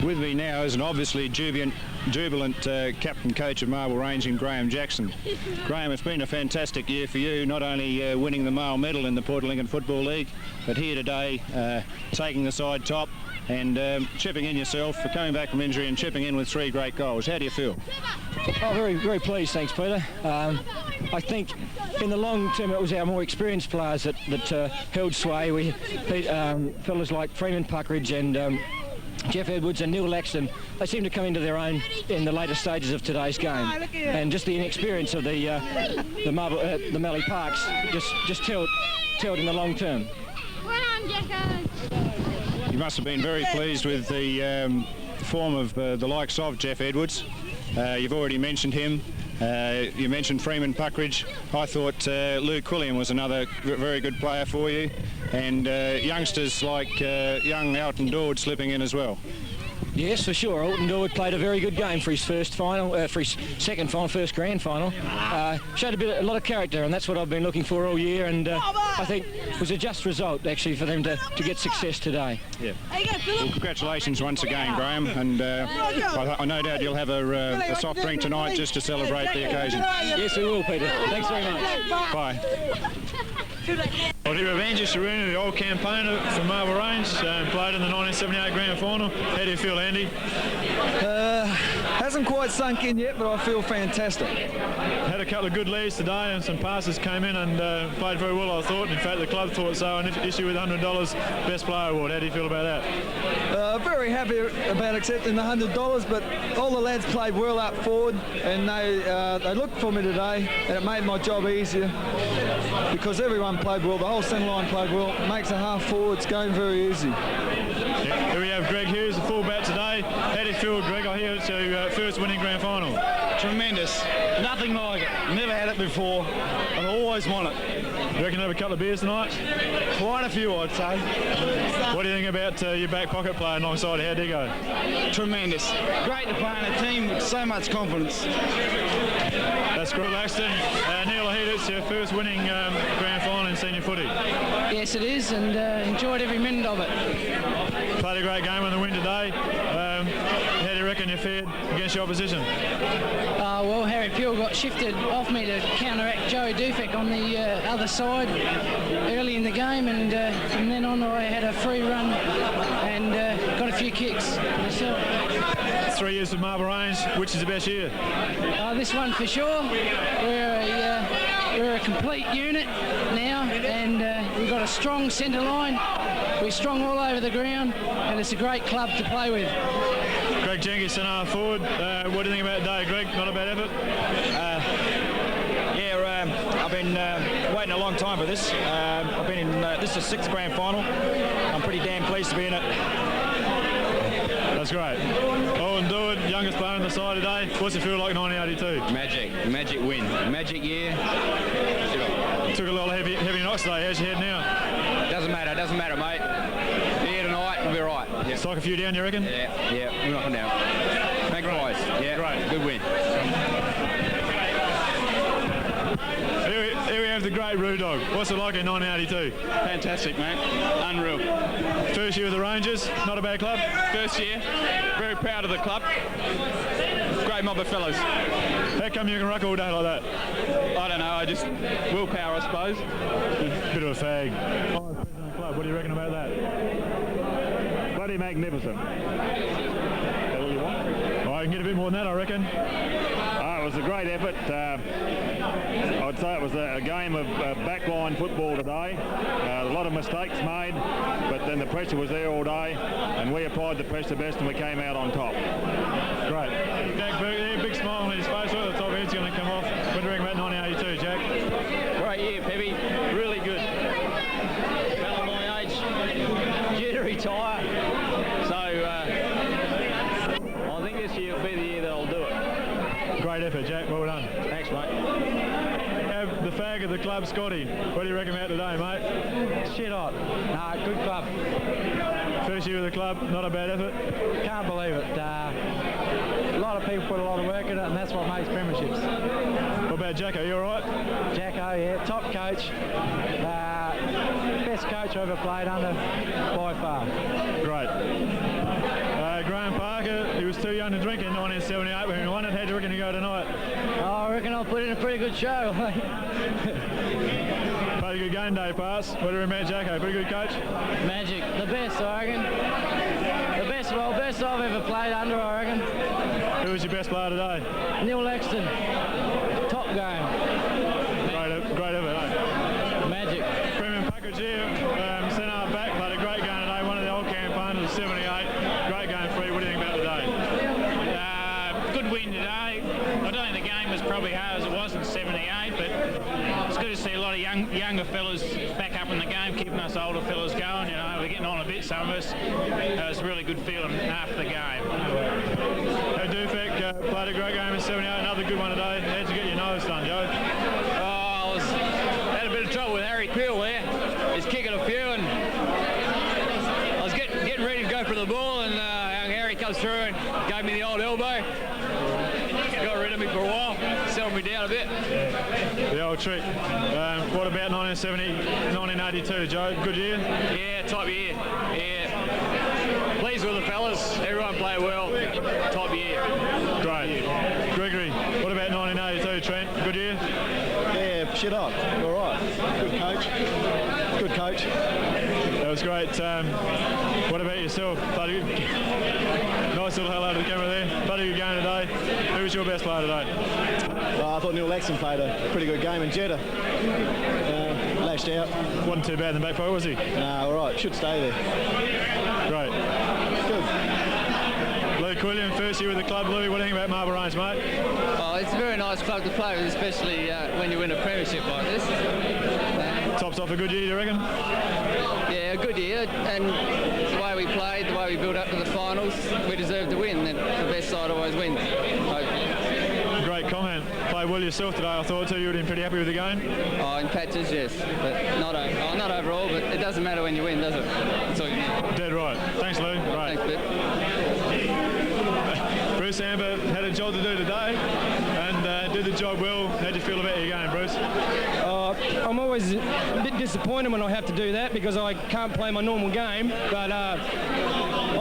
With me now is an obviously jubilant jubilant captain coach of Marble Range in Graham Jackson. Graham, it's been a fantastic year for you, not only winning the male medal in the Port Lincoln Football League, but here today taking the side top and chipping in yourself for coming back from injury and chipping in with 3 great goals. How do you feel? Oh, very, very pleased, thanks, Peter. I think in the long term it was our more experienced players that held sway. We beat fellas like Freeman Puckridge and Jeff Edwards and Neil Laxton. They seem to come into their own in the later stages of today's game, and just the inexperience of the Mallee Parks just told in the long term. You must have been very pleased with the form of the likes of Jeff Edwards. You've already mentioned him. You mentioned Freeman Puckridge. I thought Lou Quilliam was another very good player for you, and youngsters like young Alton Dord slipping in as well. Yes, for sure. Alton Dord played a very good game for his first final, for his second final, first grand final. Showed a lot of character, and that's what I've been looking for all year, and I think it was a just result actually for them to get success today. Yeah. Well, congratulations once again, Graham, and I no doubt you'll have a soft drink tonight just to celebrate the occasion. Yes, we will, Peter. Thanks very much. Bye. Well, here Evangelist Saruna, the old campaigner from Marble Range, played in the 1978 grand final. How do you feel, Andy? Hasn't quite sunk in yet, but I feel fantastic. Had a couple of good leads today, and some passes came in and played very well, I thought. In fact, the club thought so, and issue with $100 Best Player Award. How do you feel about that? Very happy about accepting the $100, but all the lads played well up forward, and they looked for me today, and it made my job easier because everyone played well. The whole centre line played well. It makes a half forwards game very easy. Yeah. Here we have Greg Hughes, the fullback today. How do you feel, Greg? I hear it's your first winning grand final. Tremendous. Nothing like it. Never had it before. I always want it. You reckon have a couple of beers tonight? Quite a few, I'd say. What do you think about your back pocket player alongside? How'd he go? Tremendous. Great to play in a team with so much confidence. That's great, Laxton. Neil, I hear it's your first winning grand final in senior footy. Yes, it is, and enjoyed every minute of it. Played a great game on the win today. How do you reckon you fared against your opposition? Well, Harry Peel got shifted off me to counteract Joey Dufek on the other side early in the game, and from then on I had a free run and got a few kicks myself. 3 years with Marble Range, which is the best year? This one for sure. We're a complete unit now, and we've got a strong centre line. We're strong all over the ground, and it's a great club to play with. Greg Jenkins, centre forward. What do you think about today, Greg? Not a bad effort? I've been waiting a long time for this. I've been in, this is the 6th grand final. I'm pretty damn pleased to be in it. That's great. Owen Deward, youngest player on the side today. What's it feel like 1982? Magic win. Magic year. Took a lot of heavy knocks today. How's your head now? Doesn't matter, mate. Here tonight, we'll be right. Yep. Stock a few down, you reckon? Yeah, we're knocking down. Magpies. Yeah, great. Good win. Here we have the great Roo Dog. What's it like in 1982? Fantastic, mate. Unreal. First year with the Rangers, not a bad club? First year. Very proud of the club. Great mob of fellows. How come you can ruck all day like that? I don't know, I just willpower, I suppose. Bit of a fag. Oh, president of the club, what do you reckon about that? Bloody magnificent. I can get a bit more than that, I reckon. It was a great effort. I'd say it was a game of backline football today. A lot of mistakes made, but then the pressure was there all day, and we applied the pressure best, and we came out on top. Great. Jack Berger there, big smile on his face. Right at the top head's going to come off. What do you reckon about 1982, Jack? Great year, Peppy. Really good. About my age, due to retire. So I think this year will be the year that I'll do it. Great effort, Jack. Well done. Thanks, mate. Have the fag of the club, Scotty. What do you reckon about today, mate? Shit hot. Nah, good club. First year with the club, not a bad effort? Can't believe it. A lot of people put a lot of work in it, and that's what makes premierships. What about Jacko? You all right? Jacko, yeah, top coach. Best coach I ever played under by far. Great. Graham Parker, he was too young to drink in 1978 when he won it. How do you reckon he go tonight? Oh, I reckon I'll put in a pretty good show. Played a good game day, Pass. What do you remember, Jacko? Pretty good coach? Magic, the best, I reckon. The best I've ever played under, I reckon. Who was your best player today? Neil Laxton, top game. Great effort, eh? Magic. Freeman Puckridge here, centre half back, played a great game today. One of the old campaigners, 78. Great game for you. What do you think about today? Good win today. I don't think the game was probably hard as it was in 78, but it's good to see a lot of younger fellas back up in the game, keeping us older fellas going. You know, we're getting on a bit, some of us. It was a really good feeling after the game. Dufek played a great game in 78, another good one today. How'd you get your nose done, Joe? I had a bit of trouble with Harry Peel there. He's kicking a few, and I was getting ready to go for the ball, and young Harry comes through and gave me the old elbow. Got rid of me for a while, settled me down a bit. The old trick. What about 1982, Joe? Good year? Yeah, top year. Yeah. Pleased with the fellas. Everyone played well. Top year. Great. Gregory, what about 1982, Trent? Good year? Yeah, shit up. All right. Good coach. Good coach. That was great. What about yourself? Nice little hello to the camera there. Played a good game today. Who was your best player today? I thought Neil Laxton played a pretty good game, and Jetta lashed out. Wasn't too bad in the back pocket, was he? Nah, all right. Should stay there. Great. Good. Luke William, first year with the club. Louis, what do you think about Marble Range, mate? Oh, it's a very nice club to play with, especially when you win a premiership like this. Tops off a good year, do you reckon? Yeah, a good year, and the way we played, the way we built up to the finals, we deserved to win, and the best side always wins. Great comment. Played well yourself today, I thought too. You would have been pretty happy with the game? Oh, in patches, yes, but not overall, but it doesn't matter when you win, does it? That's all you need. Dead right. Thanks, Lou. Right. Thanks, Pip. Bruce Amber had a job to do today and did the job well. How do you feel about your game, Bruce? I'm always a bit disappointed when I have to do that because I can't play my normal game, but I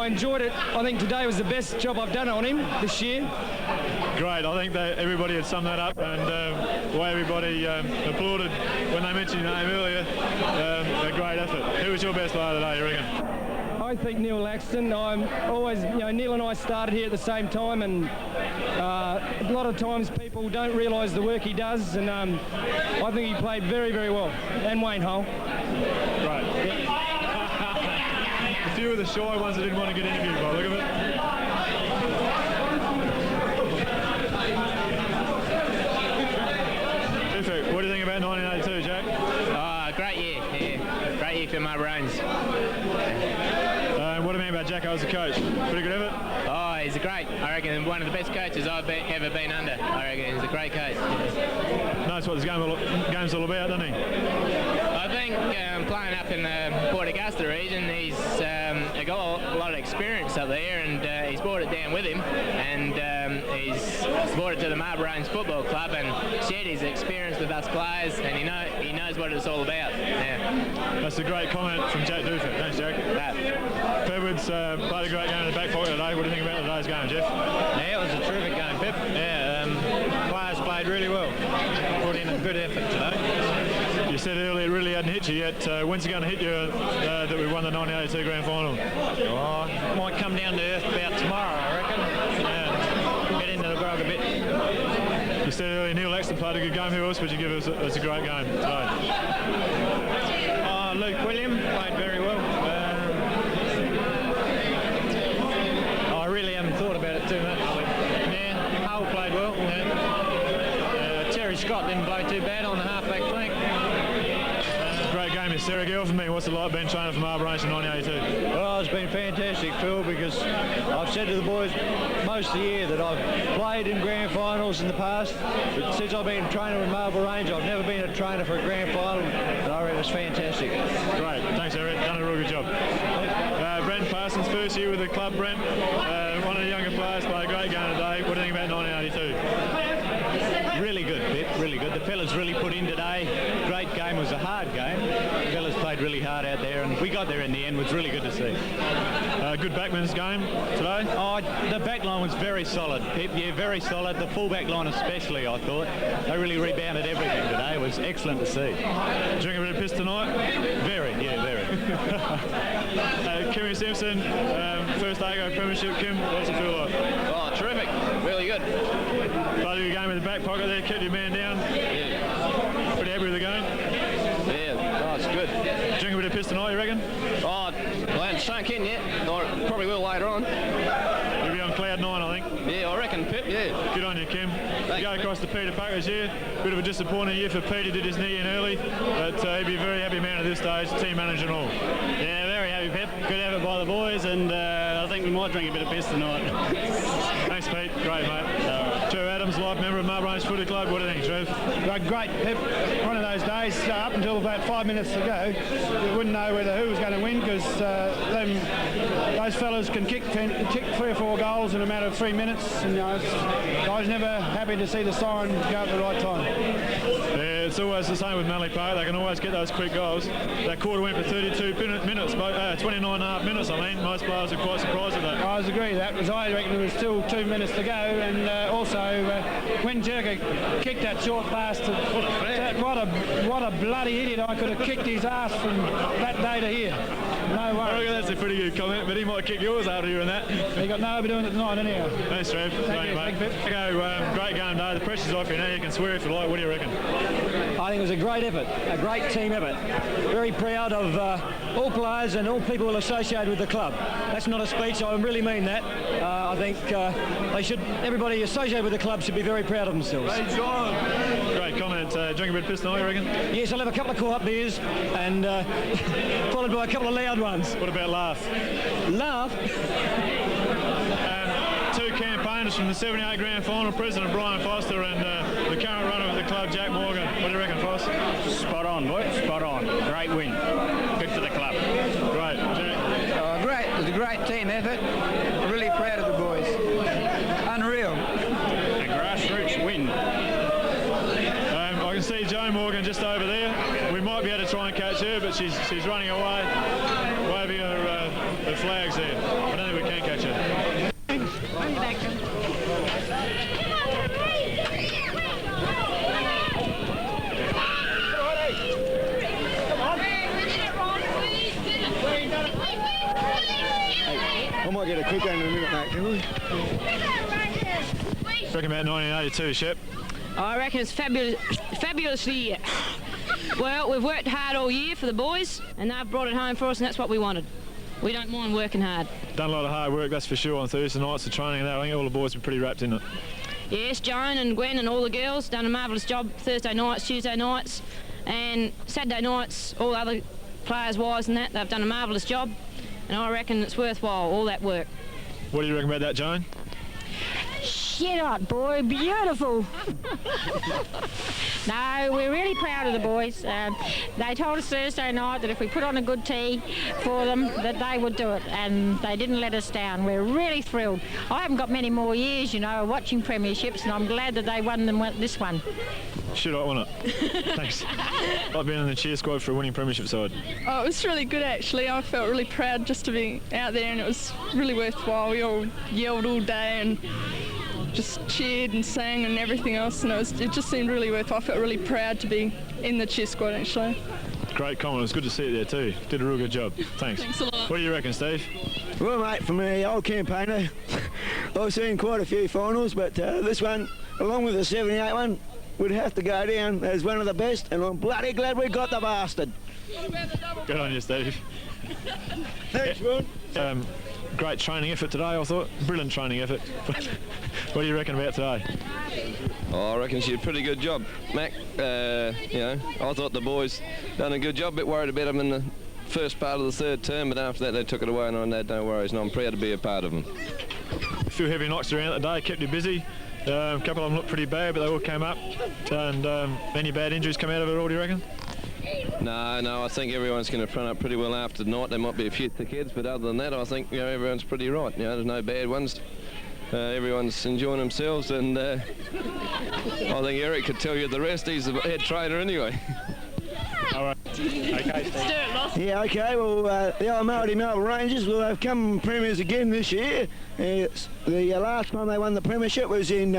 enjoyed it. I think today was the best job I've done on him this year. Great. I think that everybody had summed that up, and the way everybody applauded when they mentioned your name earlier, a great effort. Who was your best player today, you reckon? I think Neil Laxton. I'm always, Neil and I started here at the same time, and a lot of times people don't realise the work he does, and I think he played very, very well. And Wayne Hull. Right. A few of the shy ones that didn't want to get interviewed by the look of it. What do you think about 1982, Jack? Great year, yeah. Great year for my brains. What do you mean about Jacko as a coach? Pretty good effort? Oh, he's great. I reckon one of the best coaches I've ever been under. I reckon he's a great coach. Knows what this game's all about, doesn't he? I think playing up in the Port Augusta region, he's got a lot of experience up there, and he's brought it down with him, and he's brought it to the Marble Range Football Club and shared his experience with us players, and he knows what it's all about. Yeah. That's a great comment from Jack Dufek. Thanks, Jack. Edwards played a great game in the back pocket today. What do you think about today's game, Jeff? Yeah, it was a terrific game, Pip. Yeah, players played really well. Put in a good effort today. You said earlier it really hadn't hit you yet. When's it going to hit you that we won the 1982 grand final? Oh, it might come down to earth about tomorrow, I reckon. Get into the grog a bit. You said earlier Neil Laxton played a good game. Who else would you give us? It's a great game today. Luke William played very well. I really haven't thought about it too much. Yeah, Hull played well. Terry Scott didn't play too bad on the half-back flank. Great game. Is Sarah Gill for me? What's it like being trainer for Marble Range in 1982? Well, it's been fantastic, Phil, because I've said to the boys most of the year that I've played in grand finals in the past, but since I've been a trainer with Marble Range, I've never been a trainer for a grand final, and I reckon it's fantastic. Great. Thanks, Eric. Done a real good job. Brent Parsons, first year with the club, Brent. One of the younger players, played a great game today. What do you think about 1982? Really good. good, Pip, really good. The fellas really put in today. Great game. It was a hard game. The fellas played really hard out there, and we got there in the end. It was really good to see. Good backman's game today? Oh, the back line was very solid, Pip. Yeah, very solid. The full back line especially, I thought. They really rebounded everything today. It was excellent to see. Drink a bit of piss tonight? Very, yeah, very. Kimmy Simpson, first AGO Premiership. Kim, what's it feel like? Oh, terrific. Really good. Played your game in the back pocket there, kept your man down. Yeah. Pretty happy with the game? Yeah, oh, it's good. Drink a bit of piss tonight, you reckon? Oh, well, I haven't sunk in yet. I probably will later on. You'll be on cloud 9, I think. Yeah, I reckon, Pip, yeah. Good on you, Kim. You go across to Peter Pucker's year. Bit of a disappointing year for Peter, did his knee in early, but he'd be a very happy man at this stage, team manager and all. Yeah, very happy, Pip. Good effort by the boys, and I think we might drink a bit of piss tonight. Thanks, Pete. Great, mate. Trev Adams, life member of Marble Range Footy Club. What do you think, Trev? Great, Pip. One of those days, up until about 5 minutes ago, we wouldn't know who was going to win, because those fellas can kick 3 or 4 goals in a matter of 3 minutes, and I was never happy to see the siren go at the right time. Yeah, it's always the same with Mallee Park. They can always get those quick goals. That quarter went for 32 minutes, 29.5 minutes, I mean. Most players are quite surprised at that. I was agree. I reckon there was still 2 minutes to go, and also when Jerker kicked that short pass what a bloody idiot. I could have kicked his ass from that day to here. No worries. I reckon that's a pretty good comment, but he might kick yours after hearing that. He got no doing it tonight anyhow. Thanks, Trev. Thank you, mate. Pip. Great game day. The pressure's off you now. You can swear if you like. What do you reckon? I think it was a great effort, a great team effort. Very proud of all players and all people associated with the club. That's not a speech, I really mean that. I think everybody associated with the club should be very proud of themselves. Great comment. Drink a bit of piss tonight, you reckon? Yes, I'll have a couple of co-op beers and followed by a couple of loud ones. What about laugh? Laugh? 2 campaigners from the 78 grand final, President Brian Foster and the current runner of the club, Jack Morgan. What do you reckon, Foss? Spot on, boy. Spot on. Great win. Good for the club. Great. Great. It was a great team effort. Really proud of the boys. Unreal. A grassroots win. I can see Jo Morgan just over there. We might be able to try and catch her, but she's running away, waving her flags there. I don't think we can catch her. I might get a quick one in a minute, mate, can we? Reckon about 1982, Shep. I reckon it's fabulous year. Well, we've worked hard all year for the boys, and they've brought it home for us, and that's what we wanted. We don't mind working hard. Done a lot of hard work, that's for sure, on Thursday nights, the training and that. I think all the boys were pretty wrapped in it. Yes, Joan and Gwen and all the girls done a marvellous job Thursday nights, Tuesday nights, and Saturday nights, all other players-wise and that, they've done a marvellous job, and I reckon it's worthwhile, all that work. What do you reckon about that, Joan? Shit hot, boy, beautiful. No, we're really proud of the boys. They told us Thursday night that if we put on a good tee for them, that they would do it, and they didn't let us down. We're really thrilled. I haven't got many more years, watching premierships, and I'm glad that they won this one. Shit hot, wasn't it? Thanks. I've been in the cheer squad for a winning premiership side. Oh, it was really good, actually. I felt really proud just to be out there, and it was really worthwhile. We all yelled all day and just cheered and sang and everything else, and it just seemed really worthwhile. I felt really proud to be in the cheer squad, actually. Great comment. It was good to see it there too. Did a real good job. Thanks. Thanks a lot. What do you reckon, Steve? Well, mate, from an old campaigner, I've seen quite a few finals, but this one, along with the 78 one, would have to go down as one of the best, and I'm bloody glad we got the bastard. Good on you, Steve. Thanks, Ron. Great training effort today, I thought. Brilliant training effort. What do you reckon about today? Oh, I reckon she did a pretty good job, Mac. I thought the boys done a good job. A bit worried about them in the first part of the third term, but after that they took it away, and I had no worries, and I'm proud to be a part of them. A few heavy knocks around today, kept you busy. A couple of them looked pretty bad, but they all came up. And any bad injuries come out of it all, do you reckon? No, I think everyone's going to front up pretty well after tonight. There might be a few thick heads, but other than that, I think everyone's pretty right. There's no bad ones. everyone's enjoying themselves, and I think Eric could tell you the rest. He's the head trainer anyway. All right. Okay. Yeah, okay. Well, the old Melbourne Rangers will have come premiers again this year. The last time they won the premiership was in